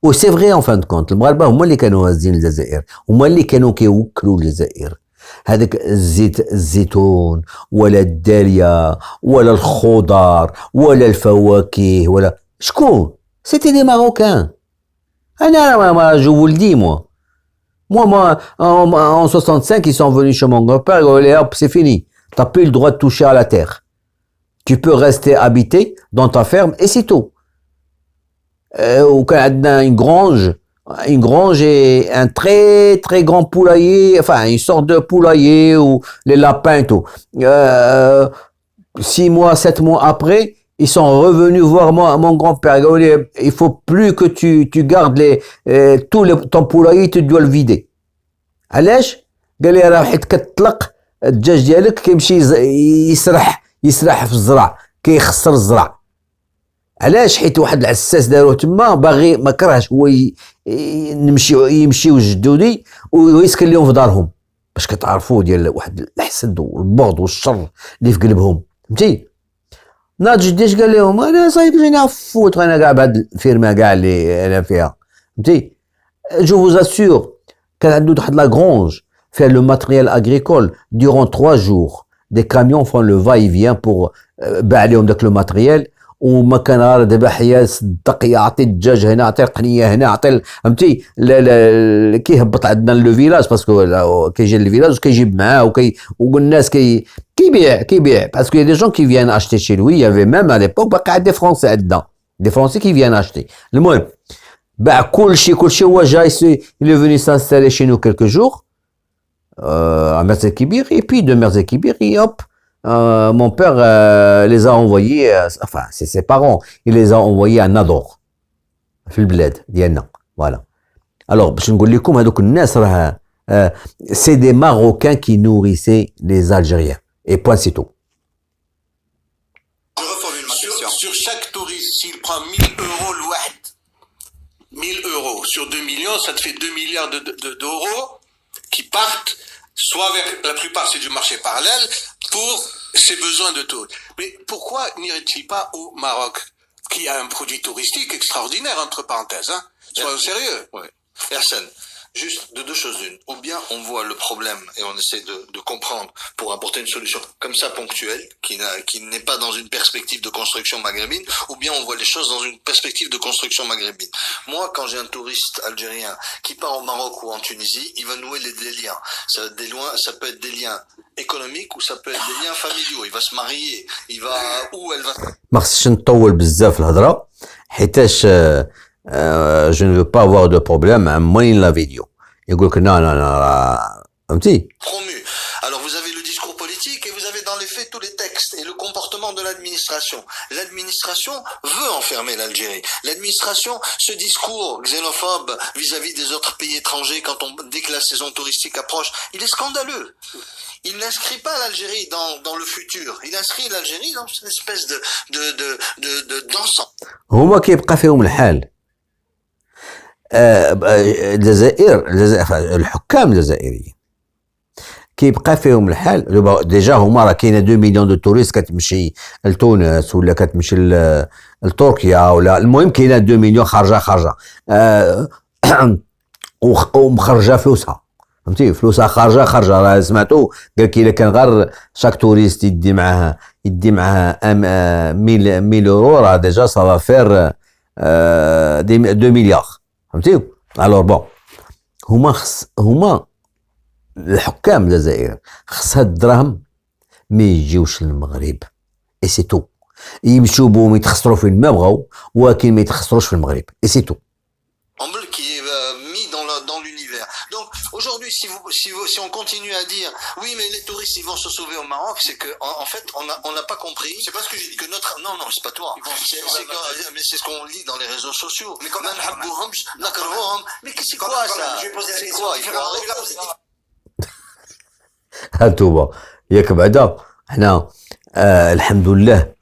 و سي فري ان فان دو كونت المغاربه هما اللي كانوا هازين الجزائر هما اللي كانوا كيوكلوا الجزائر هذاك الزيتون ولا الداليه ولا الخضار ولا الفواكه ولا شكون سيتي دي ماروكان انا ما جو vous le dis moi en 65 ils sont venus chez mon grand-père et hop c'est fini t'as plus le droit de toucher à la terre tu peux rester habité dans ta ferme et c'est tout وكان عندنا une grange et un très très grand poulailler enfin une sorte de poulailler où les lapins et tout 6 mois 7 mois après ils sont revenus voir mon grand-père il faut plus que tu gardes ton poulailler tu dois le vider علاش قال لي راه حيت كتطلق الدجاج ديالك كيمشي يسرح في الزرع كيخسر الزرع. علاش؟ حيت واحد العساس داروه تما باغي ما كرهش هو يمشيو الجدودي ويسكن لهم في دارهم باش كتعرفوا ديال واحد الحسد والبغض والشر اللي في قلبهم. فهمتي؟ ناض جدي اش قال لهم؟ انا صايب جيني عفوت انا كاع بهاد الفيرما كاع اللي انا فيها. فهمتي؟ جو فوز اسور كان عنده واحد لا غرونج فيها لو ماتريال اغريكول دورون 3 جور دي كاميون فون لو فاي فيان بور باع عليهم داك لو ماتريال وما كان غير ذبح يا صدق يعطي الدجاج هنا يعطي القنيه هنا يعطي فهمتي كيهبط عندنا لو فيلاج باسكو كيجي للفيلاج وكيجيب معاه والناس كيبيع باسكو يا دي جون كي فيان اشتي شي لوي يافي ميم ا ليبوك باقي عندي فرونسي عندنا دي فرونسي كي فيان اشتي. المهم باع كلشي هو جاي il est venu s'installer chez nous quelques jours à Merzekibir et puis de Merzekibir hop mon père les a envoyés enfin c'est ses parents il les a envoyés à Nador في البلاد ديالنا. voilà alors باش نقول لكم هذوك الناس راه c'est des Marocains qui nourrissaient les Algériens et point c'est tout. Je reformule ma question. Sur chaque touriste, s'il prend 1000 euros le wahed, 1000 euros sur 2 millions, ça te fait 2 milliards d'euros qui partent, soit avec, la plupart c'est du marché parallèle, pour ses besoins de tourisme. Mais pourquoi n'irait-il pas au Maroc, qui a un produit touristique extraordinaire, entre parenthèses, hein? Soyons sérieux. Ouais. Personne. Juste de deux choses l'une. Ou bien on voit le problème et on essaie de comprendre pour apporter une solution comme ça ponctuelle, qui n'est pas dans une perspective de construction maghrébine, ou bien on voit les choses dans une perspective de construction maghrébine. Moi, quand j'ai un touriste algérien qui part au Maroc ou en Tunisie, il va nouer des liens. Ça peut être des liens économiques ou ça peut être des liens familiaux. Il va se marier, il va où elle va. ما خصش نطول بزاف الهضره حيتاش je ne veux pas avoir de problème مع موين لا فيديو يقول لك لا فهمتي. Promu. Alors vous avez le discours politique et vous avez dans les faits tous les textes et le comportement de l'administration. L'administration veut enfermer l'Algérie. L'administration, ce discours xénophobe vis-à-vis des autres pays étrangers dès que la saison touristique approche, il est scandaleux. Il n'inscrit pas l'Algérie dans le futur. Il inscrit l'Algérie dans une espèce d'ensemble. هما كيبقى فيهم الحال. الجزائر الحكام الجزائريين كيبقى فيهم الحال. ديجا هما راه كاينه 2 مليون دو توريست كتمشي لتونس ولا كتمشي لتركيا ولا المهم كاينه 2 مليون خارجه ومخرجه فلوسها. فهمتي؟ فلوسها خارجه راه سمعتوا قال لك الا كان غير شاك توريست يدي معاه 1000 يورو راه ديجا سا فير 2 مليار. فهمتي؟ الوغ بون هما الحكام الجزائر خص هاد الدراهم ما يجيوش للمغرب اي سي تو. يمشيو بهم يتخسروا فين ما بغاو ولكن ما يتخسروش في المغرب اي سي تو. Qui est mis dans l'univers. Donc aujourd'hui, si on continue à dire oui, mais les touristes ils vont se sauver au Maroc, c'est que en fait on n'a pas compris. C'est pas ce que j'ai dit. Que notre non c'est pas toi. Mais c'est ce qu'on lit dans les réseaux sociaux. Mais quand même, mais c'est quoi ça? C'est quoi? Il faut arrêter. هانتوما ياك بعدا حنا الحمد لله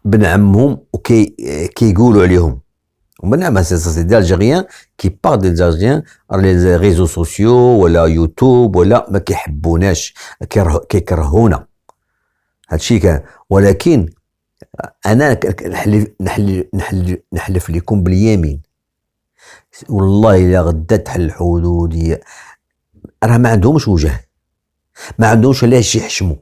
بن عمهم كيقولوا عليهم ومن سي دي الجيريان كي باغ دي الجيريان لي ريزو سوسيو ولا يوتيوب ولا ما كيحبوناش كيكرهونا هادشي كان. ولكن انا نحلف لكم باليمين والله الا غدا تحل الحدوديه راه ما عندهمش وجه ما عندهمش علاش يحشموا.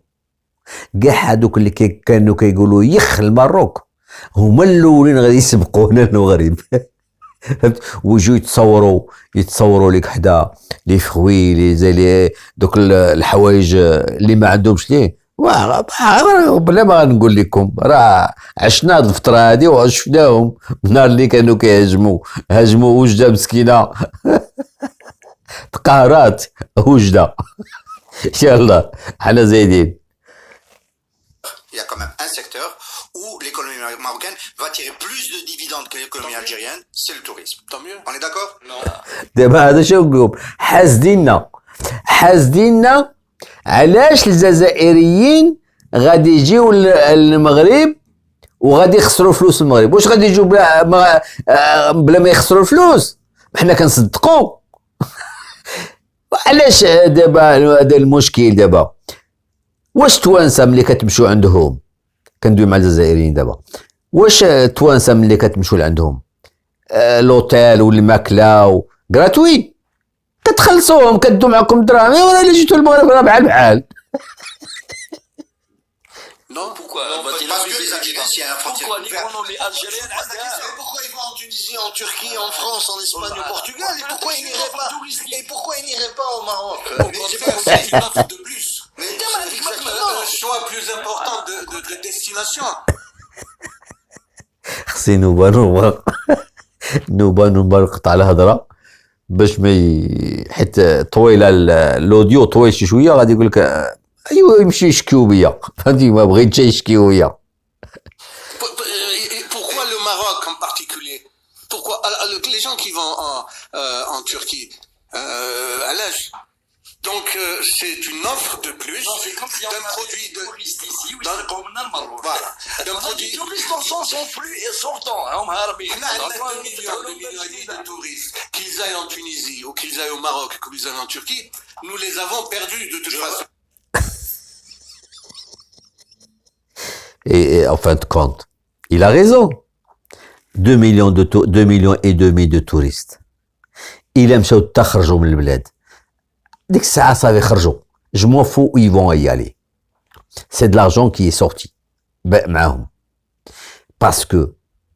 كاع هذوك اللي كانوا كيقولوا يخ الماروك هما الاولين غادي يسبقونا المغرب. ويجوا يتصوروا لك حدا لي فخوي لي زي دوك الحوايج اللي ما عندهمش ليه. بلا ما نقول لكم راه عشنا هاد الفتره هادي وشفناهم النهار اللي كانوا هاجموا وجده مسكينه تقهرات وجده. يلا حنا زايدين. Il y a quand même un secteur où l'économie marocaine va tirer plus de dividendes que l'économie algérienne, c'est le tourisme. Tant mieux. On est d'accord? Non. دابا هذا شنو نقول حاسديننا علاش الجزائريين غادي يجيو للمغرب وغادي يخسروا فلوس المغرب. واش غادي يجيو بلا ما يخسروا الفلوس؟ حنا كنصدقوا. علاش دابا هذا المشكل دابا؟ واش توانسه ملي كتمشوا عندهم، كندوي مع الجزائريين دابا، واش توانسه ملي كتمشوا لعندهم لوتيل والماكله غراتوي كتخلصوهم، كدوا معكم دراهم، ولا الا جيتوا للمغرب راه بحال Non, pourquoi Parce que les Algériens, s'il y a la frontière Pourquoi ouverte, les Algériens Pourquoi ils vont en Tunisie, en Turquie, en France, en Espagne, au Portugal, et pourquoi ils n'iraient pas au Maroc? C'est une offre de plus. Mais Un choix plus important de destination. خصني نوبه نقطع الهضره باش ما حيت طويله الاوديو طويل شي شويه، غادي يقول لك ايوا يمشي يشكيو بيا، فهمتي؟ ما بغيتش يشكيو بيا. Pourquoi le Maroc en particulier? Pourquoi les gens qui vont en Turquie, à l'âge? Donc c'est une offre de plus d'un produit de voilà, d'un produit. Les touristes sont plus sortants, On a 2 millions de touristes, qu'ils aillent en Tunisie ou qu'ils aillent au Maroc, qu'ils aillent en Turquie, nous les avons perdus de toute façon. Et en fin de compte, il a raison. 2 millions et demi de touristes. إلا مشاو تخرجوا من البلاد ديك الساعة صافي خرجوا. Je m'en fous où ils vont y aller. C'est de l'argent qui est sorti معاهم. Parce que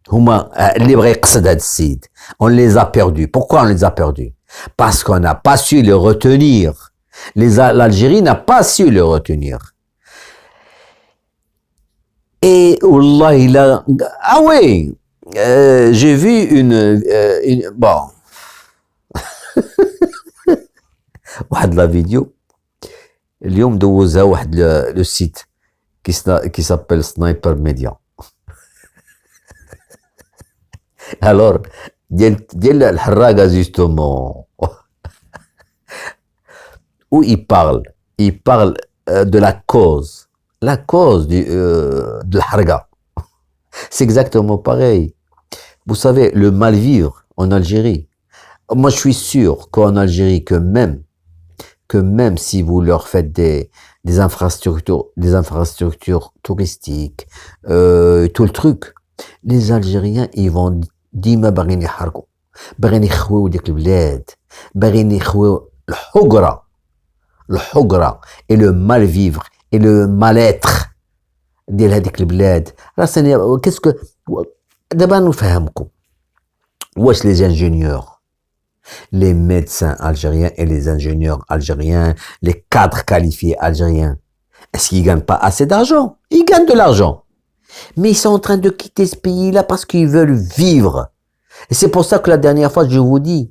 هما اللي بغى يقصد هاد السيد. On les a perdus. Pourquoi on les a perdus? Parce qu'on n'a pas su les retenir. L'Algérie n'a pas su les retenir. Et والله là, ah oui, j'ai vu une bon واحد لا فيديو اليوم دوزها واحد لو سيت qui s'appelle Sniper Media. alors ديال الحراقه justement où il parle de la cause de l'harga. C'est exactement pareil. Vous savez, le mal-vivre en Algérie. Moi, je suis sûr qu'en Algérie, que même si vous leur faites des infrastructures touristiques, tout le truc, les Algériens, ils vont ديما باغيين يحرقوا، باغيين يخويو ديك البلاد، باغيين يخويو الحقرة et le mal-vivre et le mal-être ديال هذيك البلاد. راه كيسكو دابا نفهمكم واش les ingénieurs, les médecins algériens et les ingénieurs algériens, les cadres qualifiés algériens, est-ce qu'ils gagnent pas assez d'argent? Ils gagnent de l'argent, mais ils sont en train de quitter ce pays-là parce qu'ils veulent vivre. Et c'est pour ça que la dernière fois je vous dis,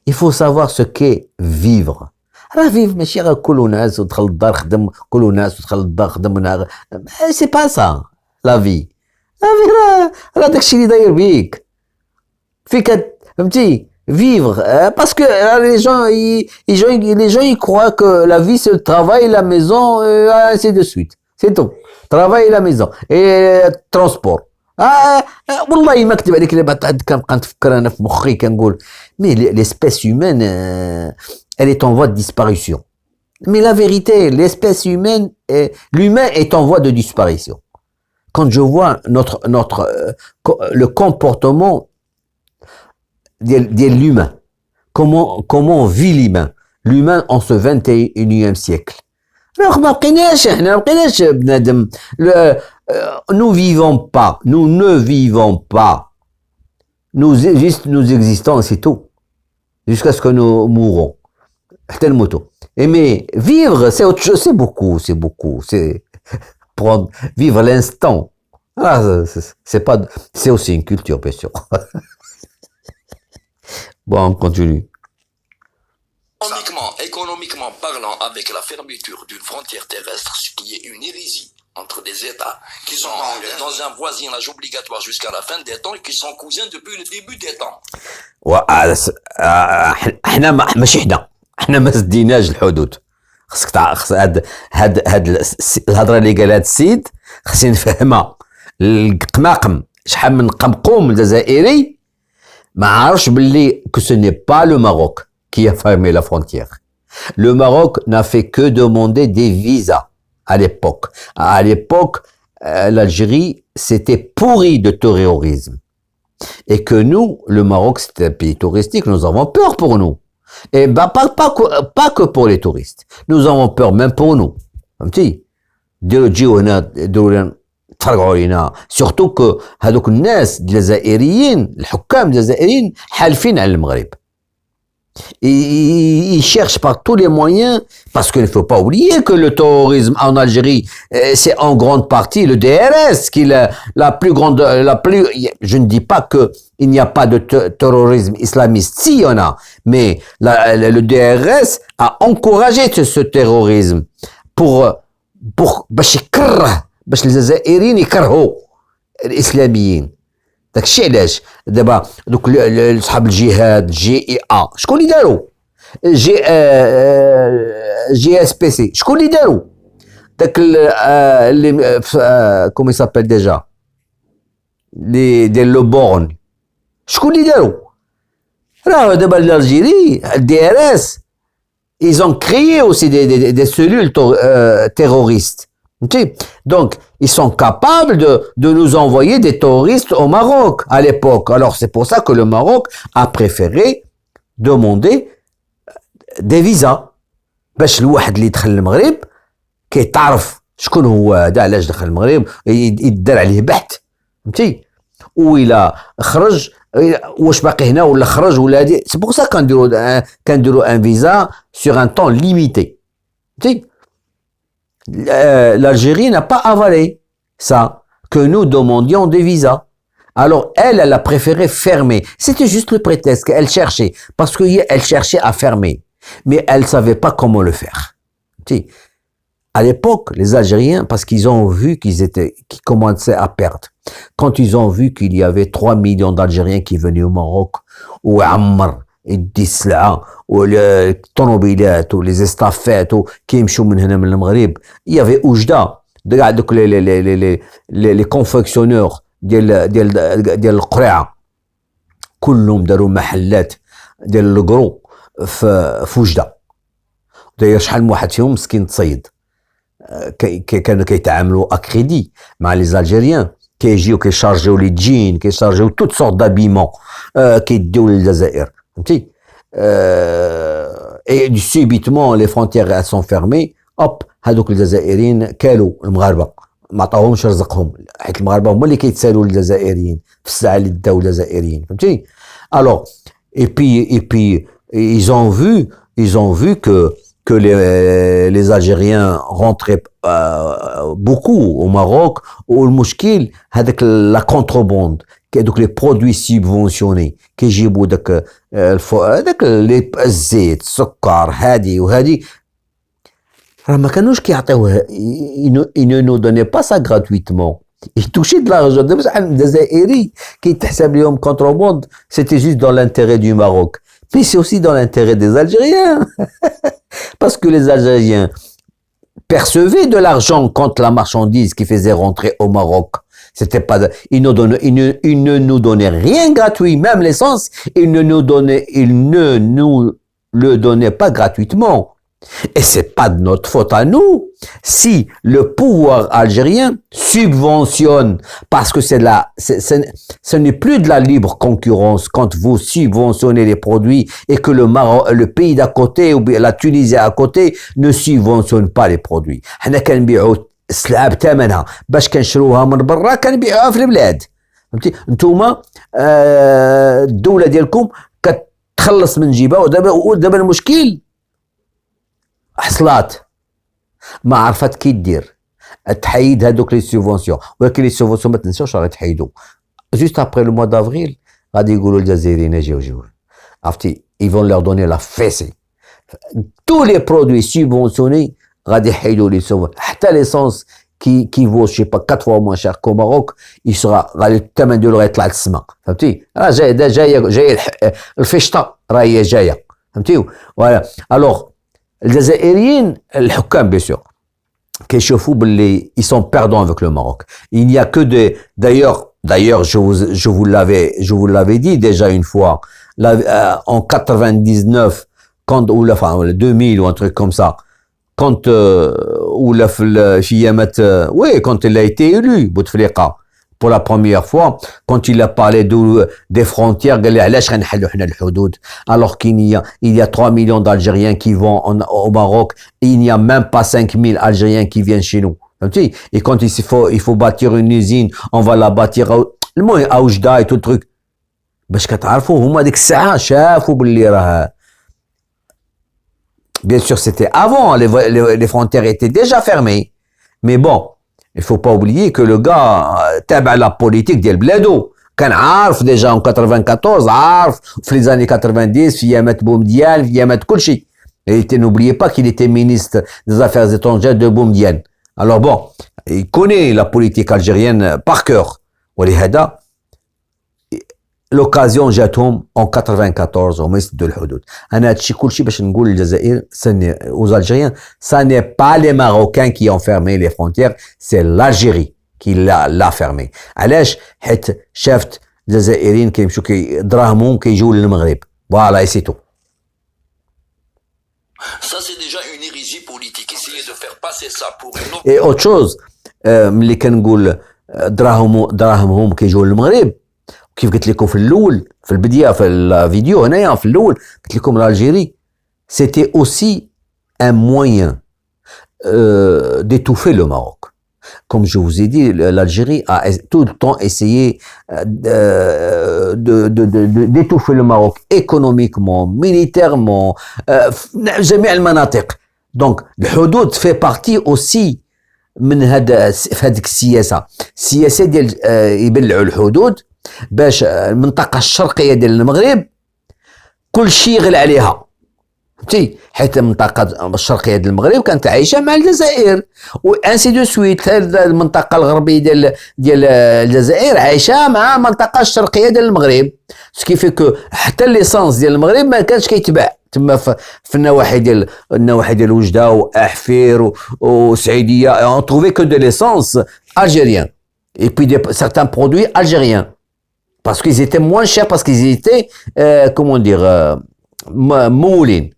il faut savoir ce qu'est vivre. راه فيف ماشي غير كل ناس ودخل الدار خدم، كل ناس ودخل الدار خدم، سي با سا لا في راه داكشي اللي داير بيك فيك، فهمتي؟ vivre parce que les gens ils croient que la vie c'est le travail, la maison, ainsi de suite, c'est tout. Travail et la maison et transport. والله ما كتب عليك، كنبقى نتفكر انا في مخي كنقول مي l'espèce humaine elle est en voie de disparition. Mais la vérité, l'espèce humaine, l'humain est en voie de disparition. Quand je vois le comportement de l'humain, comment vit l'humain en ce 21e siècle. Alors, ما بقيناش بنادم. Nous ne vivons pas. Nous existons, c'est tout. Jusqu'à ce que nous mourons. Mais vivre, c'est autre chose, c'est beaucoup. C'est vivre l'instant. C'est aussi une culture, bien sûr. Bon, on continue. Économiquement parlant, avec la fermeture d'une frontière terrestre, ce qui est une hérésie entre des États qui sont dans un voisinage obligatoire jusqu'à la fin des temps et qui sont cousins depuis le début des temps. احنا ماشي احنا ما سديناش الحدود، خصك تعرف هاد الهضره اللي قالها هاد السيد خصني نفهمها. القماقم شحال من قمقوم جزائري ما عارفش باللي que ce n'est pas le Maroc qui a fermé la frontière. Le Maroc n'a fait que demander des visas à l'époque. À l'époque, l'Algérie s'était pourrie de terrorisme. Et que nous, le Maroc, c'est un pays touristique, nous avons peur pour nous. Et ben, pas que pour les touristes. Nous avons peur même pour nous. فهمتي؟ تجيو هنا تفرقعوا علينا. Surtout que هذوك الناس الجزائريين الحكام الجزائريين حالفين على المغرب. Ils cherchent par tous les moyens, parce qu'il ne faut pas oublier que le terrorisme en Algérie, c'est en grande partie le DRS qui est je ne dis pas que il n'y a pas de terrorisme islamiste, si il y en a, mais le DRS a encouragé ce terrorisme pour باش les الجزائريين يكرهوا الإسلاميين. داكشي علاش دابا دوك صحاب الجهاد GIA شكون اللي داروا GSPC شكون اللي داروا داك اللي كومي سابيل ديجا لي ديال لو بورن شكون اللي داروا راه دابا الجيري DRS ils ont créé aussi des cellules terroristes. Donc, ils sont capables de nous envoyer des terroristes au Maroc à l'époque. Alors, c'est pour ça que le Maroc a préféré demander des visas. باش الواحد اللي دخل المغرب كيتعرف شكون هو هذا علاش دخل المغرب يدار عليه بحث فهمتي وإلا خرج واش باقي هنا ولا خرج ولا هادي سي بور سا كنديروا ان فيزا sur un temps limité فهمتي l'Algérie n'a pas avalé ça, que nous demandions des visas. Alors, elle a préféré fermer. C'était juste le prétexte qu'elle cherchait, parce qu'elle cherchait à fermer. Mais elle ne savait pas comment le faire. Tu sais, à l'époque, les Algériens, parce qu'ils ont vu qu'ils commençaient à perdre. Quand ils ont vu qu'il y avait 3 millions d'Algériens qui venaient au Maroc, ou à Ammar, السلعة والطوموبيلات ولي استافات كيمشيو من هنا من المغرب يافي وجده كاع دوك لي كونفيكسيونور ديال القريعه كلهم داروا محلات ديال الكرو في وجده. داير شحال من واحد فيهم مسكين تصيد كانوا كيتعاملوا اكريدي مع لي زالجيريان كيجيو كيشارجيو لي جين كيشارجيو توت سورت دابيمون كيديو للجزائر. Et subitement les frontières elles sont fermées hop هذوك الجزائريين كالوا المغاربه ما عطاوهمش رزقهم حيت المغاربه هما اللي كيتسالوا للجزائريين في الساعه اللي داو الجزائريين فهمتي. Alors et puis ils ont vu que les Algériens rentraient beaucoup au Maroc والمشكل هذاك la contrebande دوك لي برودوي سيبفونسيوني كيجيبوا داك لي الزيت السكر هادي وهادي راه ما كانوش كيعطيوه ils ne donnaient pas ça gratuitement ils touchaient de l'argent. دابا شحال من جزائري كيتحسب لهم كونتروبوند c'était juste dans l'intérêt du Maroc mais c'est aussi dans l'intérêt des Algériens parce que les Algériens percevaient de l'argent quand la marchandise qui faisait rentrer au Maroc. C'était pas, ils ne nous donnaient rien gratuit, même l'essence, ils ne nous le donnaient pas gratuitement. Et c'est pas de notre faute à nous si le pouvoir algérien subventionne, parce que ce n'est plus de la libre concurrence quand vous subventionnez les produits et que le pays d'à côté ou la Tunisie à côté ne subventionne pas les produits. السلعه بثمنها باش كنشروها من برا كنبيعوها في البلاد فهمتي. نتوما الدوله ديالكم كتخلص من جيبها ودابا المشكل حصلات ما عرفت كي دير تحيد هذوك لي سوبونسيون ولكن لي سوبونسيون ما تنساوش راه تحيدوا جوست ابري لو موا دافريل غادي يقولوا الجزائريين جيو عرفتي ils vont leur donner la fessée tous les produits subventionnés غادي يحيدوا لي سوف حتى ليسونس كي فو شي با 4 fois moins cher qu'au Maroc يسرا غادي الثمن ديالو غيطلع للسما فهمتي. راه جاي الفشطه راه هي جايه فهمتي. فوالا الوغ الجزائريين الحكام bien sûr كيشوفوا باللي ils sont perdants avec le Maroc. Il n'y a que des d'ailleurs je vous l'avais dit déjà une fois en 99 quand ou enfin 2000 ou un truc comme ça quand ou la oui quand il a été élu Bouteflika pour la première fois, quand il a parlé des frontières, alors qu'il y a 3 millions d'Algériens qui vont au Maroc, et il n'y a même pas 5000 Algériens qui viennent chez nous. Et quand il faut bâtir une usine, on va la bâtir à Oujda et tout le truc. باش كتعرفوا هما ديك الساعة شافوا باللي راه bien sûr c'était avant les frontières étaient déjà fermées mais bon il faut pas oublier que le gars تابع la politique ديال بلادو كان عارف déjà en 94 عارف في les années 90 في ايامات بومديان في ايامات كل شيء et n'oubliez pas qu'il était ministre des affaires étrangères de Boumedienne alors bon il connaît la politique algérienne par cœur ولهذا l'occasion جاتهم en 94 وما يسدوا الحدود انا هادشي كلشي باش نقول للجزائر aux Algériens ça n'est pas les Marocains qui ont fermé les frontières c'est l'Algérie qui l'a fermé علاش حيت شافت الجزائريين كيمشيو دراهمهم كيجيو للمغرب فوالا سي تو Ça, c'est déjà une hérésie politique. Essayer de faire passer ça pour une autre... et autre chose ملي كنقول دراهمهم كيجيو للمغرب كيف قلت لكم في الاول في البدايه في الفيديو هنايا في الاول قلت لكم l'Algérie c'était aussi un moyen d'étouffer le Maroc comme je vous ai dit l'Algérie a tout le temps essayé d'étouffer le Maroc économiquement militairement جميع المناطق donc الحدود fait partie aussi من هذيك السياسه ديال يبلعوا الحدود باش المنطقة الشرقية ديال المغرب كل شيء يغلى عليها فهمتي حيت المنطقة الشرقية ديال المغرب كانت عايشة مع الجزائر وانسي دو سويت المنطقة الغربية ديال الجزائر عايشة مع المنطقة الشرقية ديال المغرب سكيفي كو حتى ليسانس ديال المغرب ما كانش كيتباع تما في النواحي ديال وجدة وأحفير وسعيدية on trouvait que de l'essence algérien et puis certains produits algériens parce qu'ils étaient moins chers parce qu'ils étaient comment dire مولين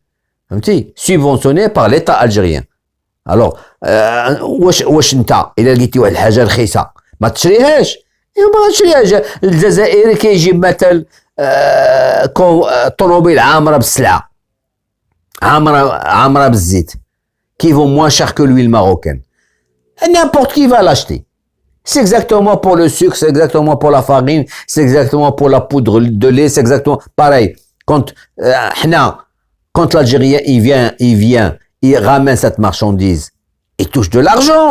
فهمتي subventionnés par l'État algérien alors واش انت الا لقيتي واحد الحاجه رخيصه ما تشريهاش ما تشريهاش الجزائري كيجيب مثلا طوموبيل عامره بالسلعه عامره بالزيت qui vaut moins cher que l'huile marocaine n'importe qui va l'acheter. C'est exactement pour le sucre, c'est exactement pour la farine, c'est exactement pour la poudre de lait, c'est exactement pareil. Quand l'Algérien il vient, il ramène cette marchandise, il touche de l'argent,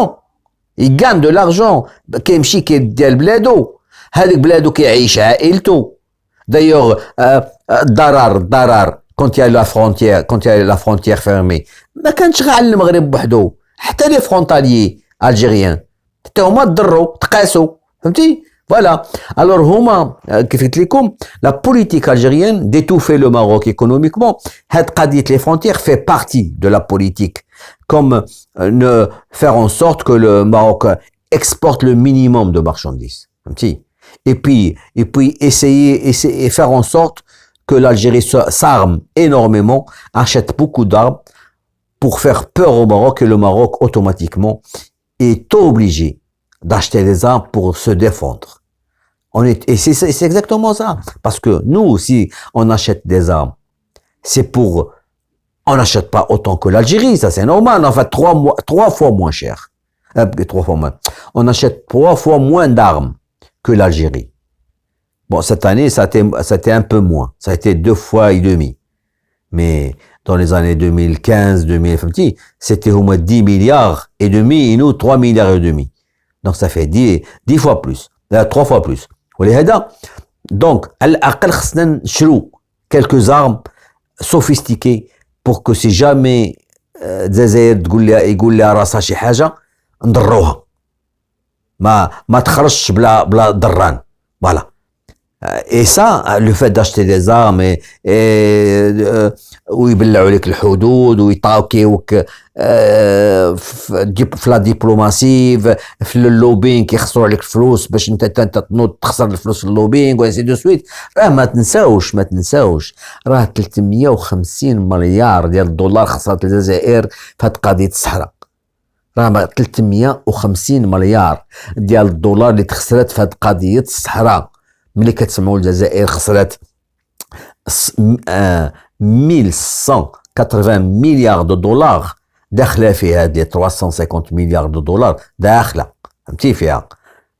il gagne de l'argent. كيمشي كيدير بلادو، هذيك بلادو كيعيش عائلته. D'ailleurs, الضرر quand il y a la frontière fermée، ما كانش غير على المغرب وحده، حتى les frontaliers algériens. حتى هما تضروا تقاسوا فهمتي فوالا alors هما كيف قلت لكم la politique algérienne d'étouffer le Maroc économiquement هاد قضية les frontières fait partie de la politique comme ne faire en sorte que le Maroc exporte le minimum de marchandises فهمتي et puis essayer faire en sorte que l'Algérie s'arme énormément achète beaucoup d'armes pour faire peur au Maroc et le Maroc automatiquement est obligé d'acheter des armes pour se défendre. Et c'est exactement ça. Parce que nous aussi, on achète des armes. On n'achète pas autant que l'Algérie, ça c'est normal. En fait, 3 fois moins cher. 3 fois moins. On achète 3 fois moins d'armes que l'Algérie. Bon, cette année, ça a été un peu moins. Ça a été 2 fois et demi. Mais dans les années 2015, 2020, c'était au moins 10 milliards et demi et nous 3 milliards et demi. Donc ça fait 10 fois plus, 3 fois plus. Donc, à l'aqal khasna nshru quelques armes sophistiquées pour que si jamais الجزائر يقول لها راسها شي حاجة نضروها. ما تخرجش بلا ضران. Voilà. Et ça, le fait d'acheter des armes ويبلعوا لك الحدود ويطاوكيوك في لا دبلوماسي في اللوبينغ كيخسروا عليك الفلوس باش انت تنوض تخسر الفلوس في اللوبينغ وسي دو سويت. راه ما تنساوش راه 350 مليار ديال الدولار خسرت الجزائر في هاد قضيه الصحراء. راه 350 مليار ديال الدولار اللي تخسرت في هاد قضيه الصحراء. ملي كتسمعوا الجزائر خسرت 1180 مليار دو دولار داخله فيها دي 350 مليار دو دولار داخله فهمتي فيها.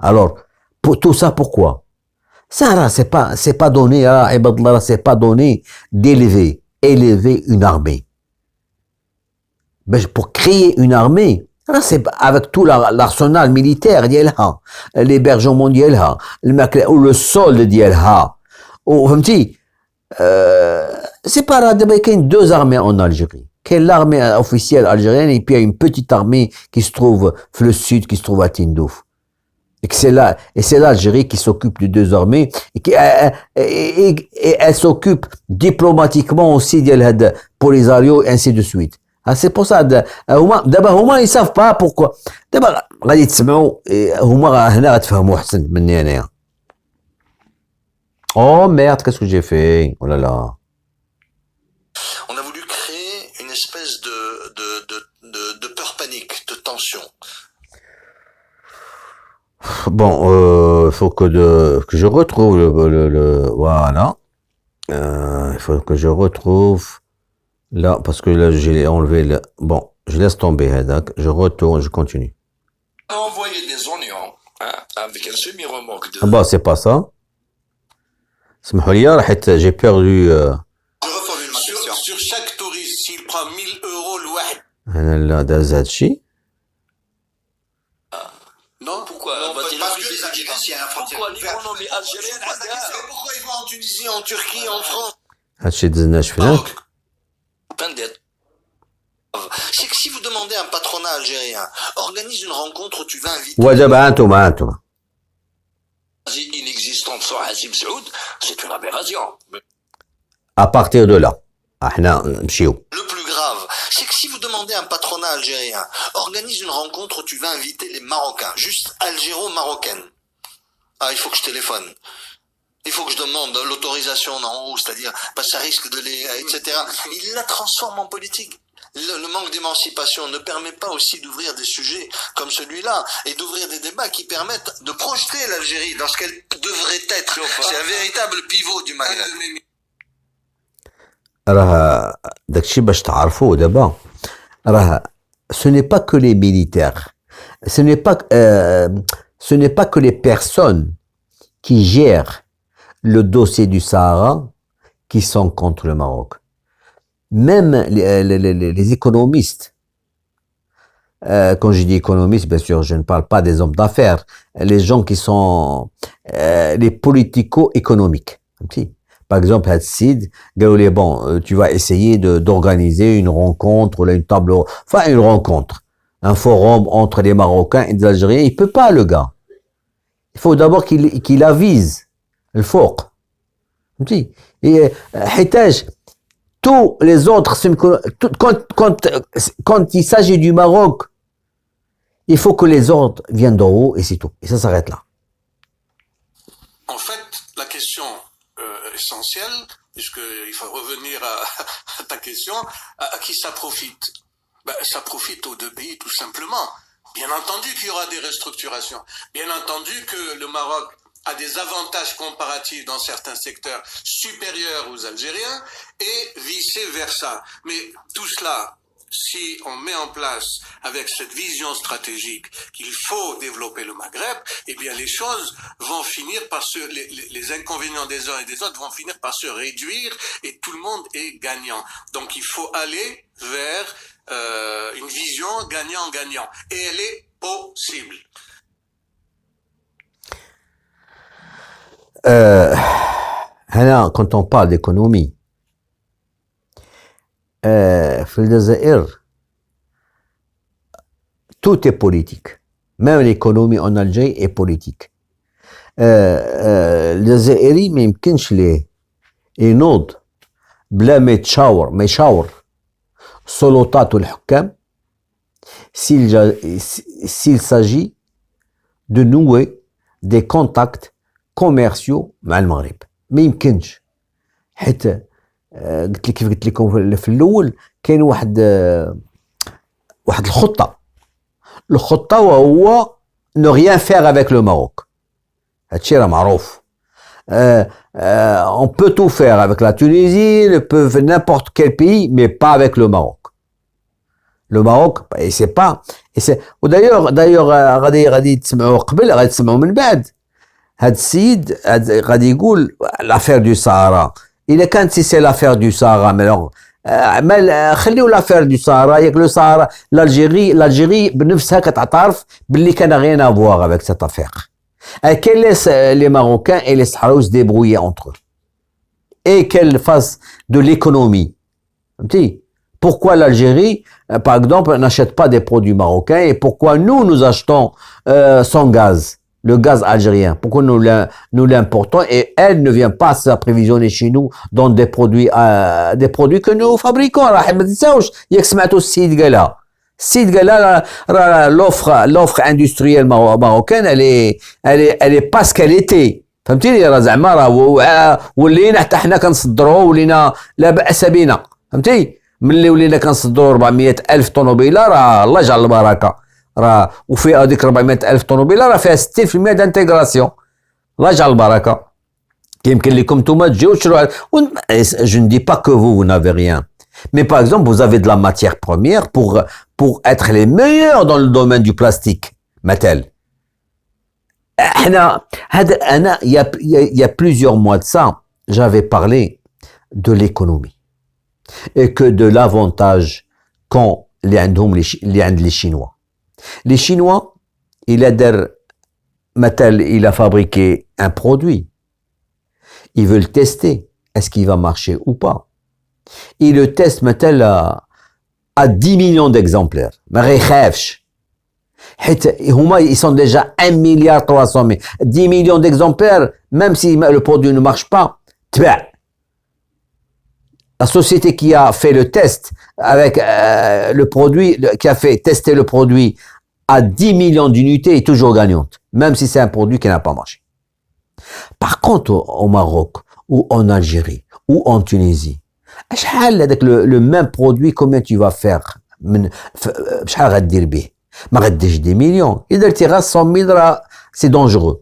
الوغ تو سا بوركوا ça là c'est pas donné à عباد الله. c'est pas donné d'élever une armée pour créer une armée. Là, c'est avec tout l'arsenal militaire ديالها, l'hébergement ديالها, le solde ديالها, فهمتي. c'est pas là. دابا كاين deux armées en Algérie. Quelle l'armée officielle algérienne et puis il y a une petite armée qui se trouve dans le sud, qui se trouve à Tindouf. Et que c'est là, et c'est l'Algérie qui s'occupe de deux armées et elle s'occupe diplomatiquement aussi de Polisario et ainsi de suite. Ah, c'est pour ça هما ils savent pas pourquoi. دابا غادي تسمعوا هما هنا غتفهموا احسن مني انايا. Oh merde, qu'est-ce que j'ai fait? Oh là là. On a voulu créer une espèce de peur panique, de tension. Bon, il faut que je retrouve le voilà. Il faut que je retrouve là, parce que là j'ai enlevé le. Bon, je laisse tomber, je retourne, je continue. On a envoyé des oignons avec un semi-remorque de. Ah bah c'est pas ça. اسمحوا لي راحت j'ai perdu. Je reformule ma question. Sur chaque touriste, s'il prend 1000 euros الواحد. انا لا داز هادشي. Non, Pourquoi Parce que les Algériens, s'il y a un frontière Pourquoi ouverte, l'économie algérienne Mais pourquoi ils vont en Tunisie, en Turquie, en France? هادشي دزنا شفناه. C'est que si vous demandez à un patronat algérien, organise une rencontre où tu vas inviter. ودابا انتم inexistante sans Hassim Saoud, c'est une aberration. à partir de là احنا نمشيو. Le plus grave, c'est que si vous demandez à un patronat algérien, organise une rencontre où tu vas inviter les Marocains, juste algéro-marocaines. Ah, il faut que je téléphone. Il faut que je demande l'autorisation en haut, c'est-à-dire, parce que ça risque de les, etc. Il la transforme en politique. Le manque d'émancipation ne permet pas aussi d'ouvrir des sujets comme celui-là et d'ouvrir des débats qui permettent de projeter l'Algérie dans ce qu'elle devrait être. C'est un véritable pivot du Maghreb. راه داكشي باش تعرفوا دابا راه ce n'est pas que les militaires, ce n'est pas que les personnes qui gèrent le dossier du Sahara qui sont contre le Maroc. Même les économistes, quand je dis économistes, bien sûr, je ne parle pas des hommes d'affaires, les gens qui sont les politico-économiques. Par exemple, Hadsid, bon, tu vas essayer d'organiser une rencontre, ou une table, enfin une rencontre, un forum entre les Marocains et les Algériens. Il peut pas, le gars. Il faut d'abord qu'il avise le fouq. Et حيتاج tous les autres, quand il s'agit du Maroc, il faut que les ordres viennent d'en haut et c'est tout. Et ça s'arrête là. En fait, la question essentielle, puisqu'il faut revenir à ta question, à qui ça profite? Ça profite aux deux pays, tout simplement. Bien entendu qu'il y aura des restructurations. Bien entendu que le Maroc a des avantages comparatifs dans certains secteurs supérieurs aux Algériens et vice-versa. Mais tout cela, si on met en place avec cette vision stratégique qu'il faut développer le Maghreb, eh bien les choses vont finir par les inconvénients des uns et des autres vont finir par se réduire et tout le monde est gagnant. Donc il faut aller vers une vision gagnant-gagnant. Et elle est possible. Quand on parle d'économie, في الجزائر tout est politique. Même l'économie en Algérie est politique. الجزائري ما يمكنش ليه ينوض بلا ما يشاور السلطات والحكام s'il s'agit de nouer des contacts commerciaux مع المغرب. ما يمكنش، حيت قلت لك كيف قلت لكم في الاول كاين واحد الخطه وهو ne rien faire avec le Maroc. هادشي راه معروف. On peut tout faire avec la Tunisie, n'importe quel pays, mais pas avec le Maroc. Le Maroc, et c'est pas, d'ailleurs غادي تسمعوا قبل، غادي تسمعوا من بعد. هاد السيد غادي يقول l'affaire du Sahara. إلا كانت سي l'affaire du Sahara، خليو l'affaire du Sahara، ياك لو Sahara، l'Algérie بنفسها كتعترف باللي كان rien à voir avec cette affaire. Qu'elle laisse les Marocains et les Sahraouis se débrouiller entre eux. Et qu'elle fasse de l'économie. Pourquoi l'Algérie, par exemple, n'achète pas des produits marocains, et pourquoi nous achetons son gaz, le gaz algérien, pourquoi nous l'importons et elle ne vient pas s'approvisionner chez nous dans des produits que nous fabriquons. السيد قال l'offre industrielle marocaine elle est pas ce qu'elle était. فهمتيني؟ راه زعما راه ولينا حتى حنا كنصدروا ولينا لا باس بنا. فهمتي؟ ملي ولينا كنصدروا 400 الف طوموبيله راه الله يجعل البركه، راه وفي هذيك 400 الف طوموبيله راه فيها 60% دانتيغراسيون. الله يجعل البركه. كيمكن لكم نتوما تجيو تشروا. Je ne dis pas que vous n'avez rien. Mais par exemple, vous avez de la matière première pour être les meilleurs dans le domaine du plastique. Matel. Il y a plusieurs mois de ça, j'avais parlé de l'économie. Et que de l'avantage qu'ont les Chinois. Les Chinois, il a fabriqué un produit. Ils veulent tester. Est-ce qu'il va marcher ou pas? Il le teste maintenant à 10 millions d'exemplaires. Mais ils sont déjà 1,3 milliard. 10 millions d'exemplaires, même si le produit ne marche pas, la société qui a fait le test avec le produit, qui a fait tester le produit à 10 millions d'unités est toujours gagnante, même si c'est un produit qui n'a pas marché. Par contre, au Maroc, ou en Algérie, ou en Tunisie, avec le même produit, combien tu vas faire? شحال غدير به؟ ما غديش دي مليون. إذا درتي غير 100 000 راه c'est dangereux.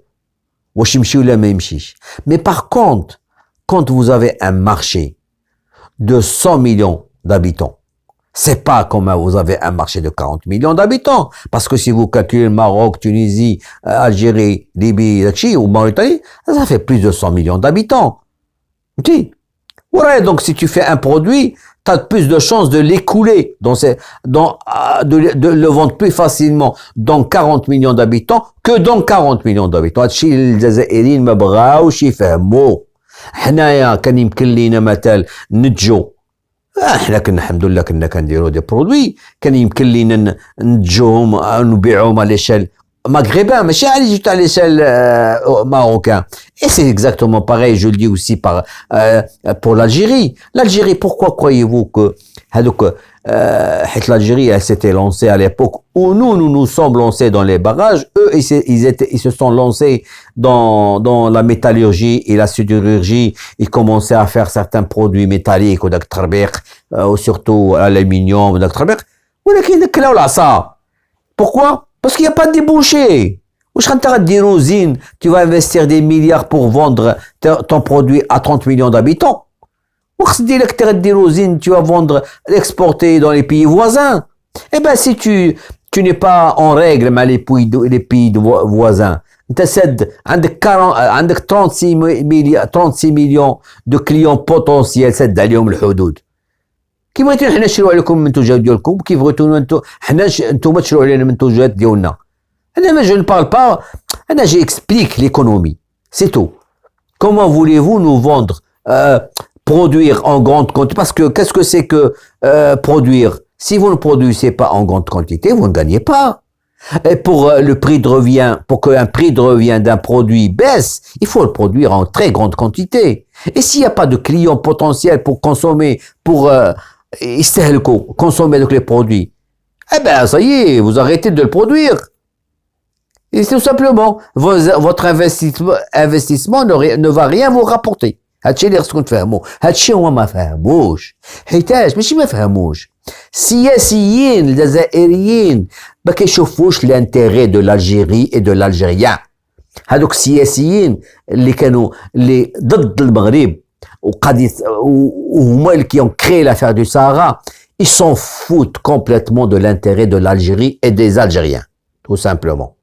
واش يمشي ولا ما يمشيش. Mais par contre, quand vous avez un marché de 100 millions d'habitants, c'est pas comme vous avez un marché de 40 millions d'habitants. Parce que si vous calculez Maroc, Tunisie, Algérie, Libye, ou Mauritanie, ça fait plus de 100 millions d'habitants. Tu ouais, donc si tu fais un produit, tu as plus de chances de l'écouler, de le vendre plus facilement dans 40 millions d'habitants que dans 40 millions d'habitants. هادشي الجزائريين ما بغاوش يفهموا. حنايا كان يمكن لينا مثال نتجو، احنا كنا الحمد لله كنا كنديروا دي برودوي، كان يمكن لينا نتجوهم نبيعوهم على l'échelle maghrébin, mais juste à l'échelle marocain. Et c'est exactement pareil, je le dis aussi pour l'Algérie. L'Algérie, pourquoi croyez-vous que l'Algérie, elle s'était lancée à l'époque où nous sommes lancés dans les barrages, eux, ils se sont lancés dans la métallurgie et la sidérurgie, ils commençaient à faire certains produits métalliques, ou surtout l'aluminium, pourquoi? Parce qu'il n'y a pas de débouché. Tu vas investir des milliards pour vendre ton produit à 30 millions d'habitants. Tu vas vendre, l'exporter dans les pays voisins. Eh ben, si tu n'es pas en règle mais les pays voisins, tu as 36 millions de clients potentiels, c'est d'ailleurs le houdoud. كيف بغيتو حنا نشريو عليكم المنتوجات ديالكم، كيف بغيتو حنا نتوما تشريو علينا المنتوجات ديالنا. انا je ne parle pas, انا j'explique l'économie, c'est tout. Comment voulez-vous nous vendre, produire en grande quantité? Parce que qu'est-ce que c'est que produire? Si vous ne produisez pas en grande quantité, vous ne gagnez pas. Et pour le prix de revient, pour qu'un prix de revient d'un produit baisse, il faut le produire en très grande quantité. Et s'il n'y a pas de clients potentiels pour consommer, pour consommer donc les produits, eh ben ça y est, vous arrêtez de le produire. Et tout simplement, votre investissement ne va rien vous rapporter. هادشي اللي خصكم تفهموا. هادشي هما ما فهموش. حيتاش ماشي ما فهموش. السياسيين الجزائريين ما كيشوفوش l'intérêt de l'Algérie et de l'Algérien. هادوك السياسيين اللي ضد المغرب وهما اللي qui ont créé l'affaire du Sahara, ils s'en foutent complètement de l'intérêt de l'Algérie et des Algériens, tout simplement.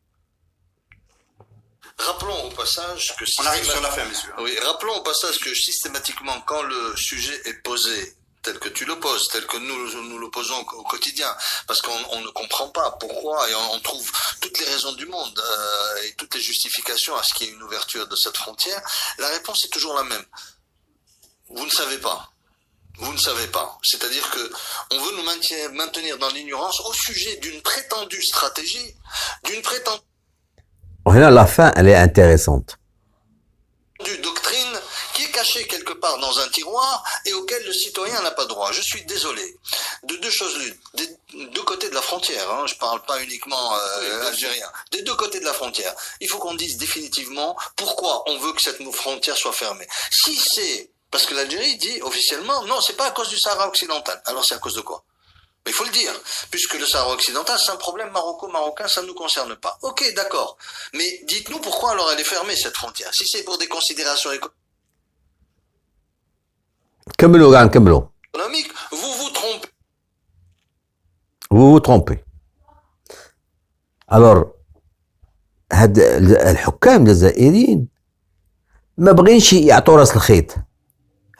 Rappelons au passage que On arrive sur la fin, messieurs. Oui, rappelons au passage que systématiquement, quand le sujet est posé tel que tu le poses, tel que nous le posons au quotidien, parce qu'on ne comprend pas pourquoi, et on trouve toutes les raisons du monde et toutes les justifications à ce qu'il y ait une ouverture de cette frontière, la réponse est toujours la même. Vous ne savez pas. Vous ne savez pas. C'est-à-dire que on veut nous maintenir dans l'ignorance au sujet d'une prétendue stratégie, d'une prétendue Là, la fin, elle est intéressante. Doctrine qui est cachée quelque part dans un tiroir et auquel le citoyen n'a pas droit. Je suis désolé. De deux choses l'une. Des deux côtés de la frontière, hein, je parle pas uniquement algérien. Des deux côtés de la frontière. Il faut qu'on dise définitivement pourquoi on veut que cette frontière soit fermée. Si c'est parce que l'Algérie dit officiellement non, c'est pas à cause du Sahara occidental. Alors c'est à cause de quoi? Mais il faut le dire, puisque le Sahara occidental, c'est un problème marocain, ça ne nous concerne pas. Ok, d'accord. Mais dites-nous pourquoi alors elle est fermée, cette frontière. Si c'est pour des considérations économiques, vous vous trompez. Vous vous trompez. Alors, هاد الحكام الجزائريين ما بغينش يعطوا راس الخيط.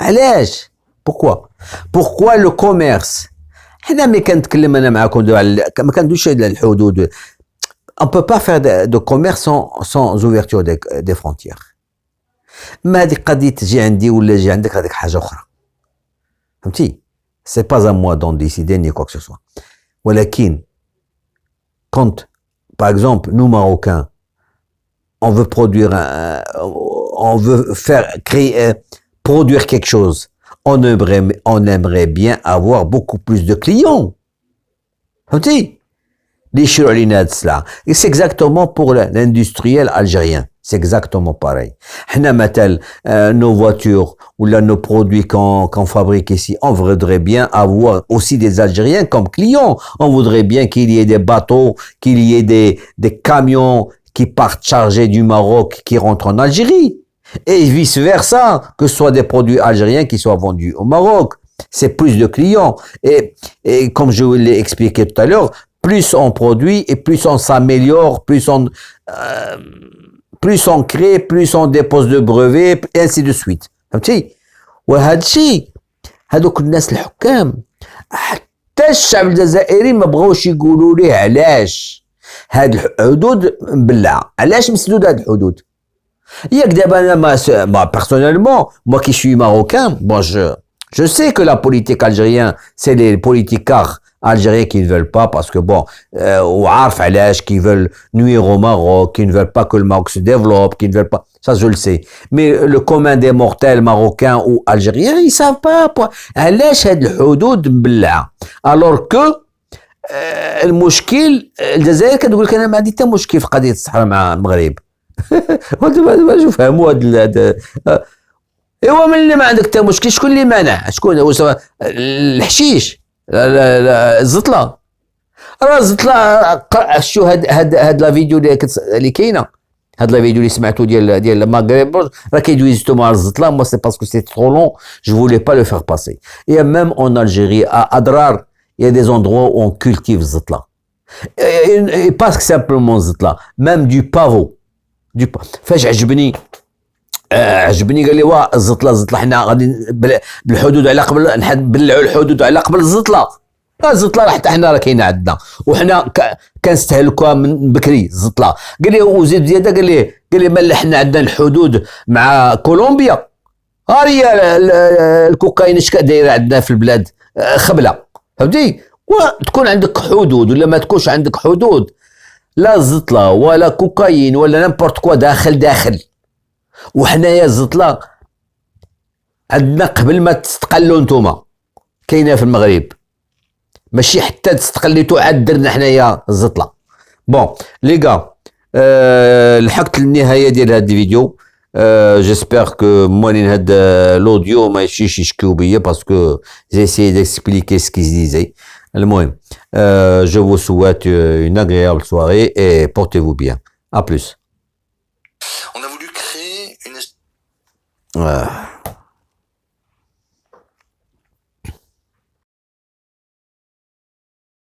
علاش؟ Pourquoi le commerce؟ حنا ملي كنتكلم انا معاكم ما كندويش على الحدود. On peut pas faire de commerce sans ouverture des frontières. ما هذيك قضيه تجي عندي ولا تجي عندك هذيك حاجه اخرى. فهمتي؟ C'est pas à moi d'en décider ni quoi que ce soit. ولكن quand par exemple nous Marocains on veut produire quelque chose, on aimerait bien avoir beaucoup plus de clients. فهمتي؟ اللي يشروا علينا هاد السلعة. Et c'est exactement pour l'industriel algérien. C'est exactement pareil. حنا مثلا nos voitures ou là nos produits qu'on fabrique ici, on voudrait bien avoir aussi des Algériens comme clients. On voudrait bien qu'il y ait des bateaux, qu'il y ait des camions qui partent chargés du Maroc, qui rentrent en Algérie. Et vice versa, que ce soit des produits algériens qui soient vendus au Maroc. C'est plus de clients. Et comme je vous l'ai expliqué tout à l'heure, plus on produit et plus on s'améliore, plus on crée, plus on dépose de brevets, et ainsi de suite. فهمتي؟ وهذا الشيء هذوك الناس الحكام حتى الشعب الجزائري ما بغاوش يقولوا ليه علاش هاد الحدود مبلعه. علاش مسدود هاد الحدود؟ ياك دابا انا personnellement, moi qui suis marocain, bon je sais que la politique algérienne, c'est les politicards algériens qui ne veulent pas parce que bon, وعارف علاش qui veulent nuire au Maroc, qui ne veulent pas que le Maroc se développe, qui ne veulent pas, ça je le sais. Mais le commun des mortels marocains ou algériens, ils savent pas علاش هاد الحدود مبلعه. Alors que المشكل الجزائر كتقول لك انا ما عندي حتى مشكل في قضيه الصحراء مع المغرب. ما فهموا هاد ايوا ملي ما عندك حتى مشكل شكون اللي مانع؟ شكون هو الحشيش الزطله؟ راه الزطله شو هاد لا فيديو اللي كاينه، هاد لا فيديو اللي سمعتو ديال المغرب راه كيدويزتو مع الزطله. moi c'est parce que c'est trop long, je voulais pas le faire passer. Et même en Algérie à Adrar, il y a des endroits où on cultive الزطله et pas simplement الزطله, même du pavot. فاش عجبني قال لي واه الزطله حنا غادي بالحدود على قبل نبلعوا الحدود على قبل الزطله. الزطله حتى حنا راه كاينه عندنا وحنا كنستهلكوها من بكري الزطله. قال لي وزيد زياده قال لي مال حنا عندنا الحدود مع كولومبيا، ها هي الكوكايين اش دايره عندنا في البلاد خبله. فهمتي؟ وتكون عندك حدود ولا ما تكونش عندك حدود، لا زطلة ولا كوكايين ولا نمبورت كوا داخل وحنايا الزطلة عندنا قبل ما تستقلوا نتوما كاينه في المغرب ماشي حتى تستقليتو عاد درنا حنايا الزطلة. بون لي غا لحقت للنهايه ديال هذا الفيديو. جيسبر كو موالين هاد لوديو ماشيش يشكيو بيا باسكو جي essayé d'expliquer ce qui se disait. المهم je vous souhaite une agréable soirée et portez-vous bien. À plus. On a voulu créer une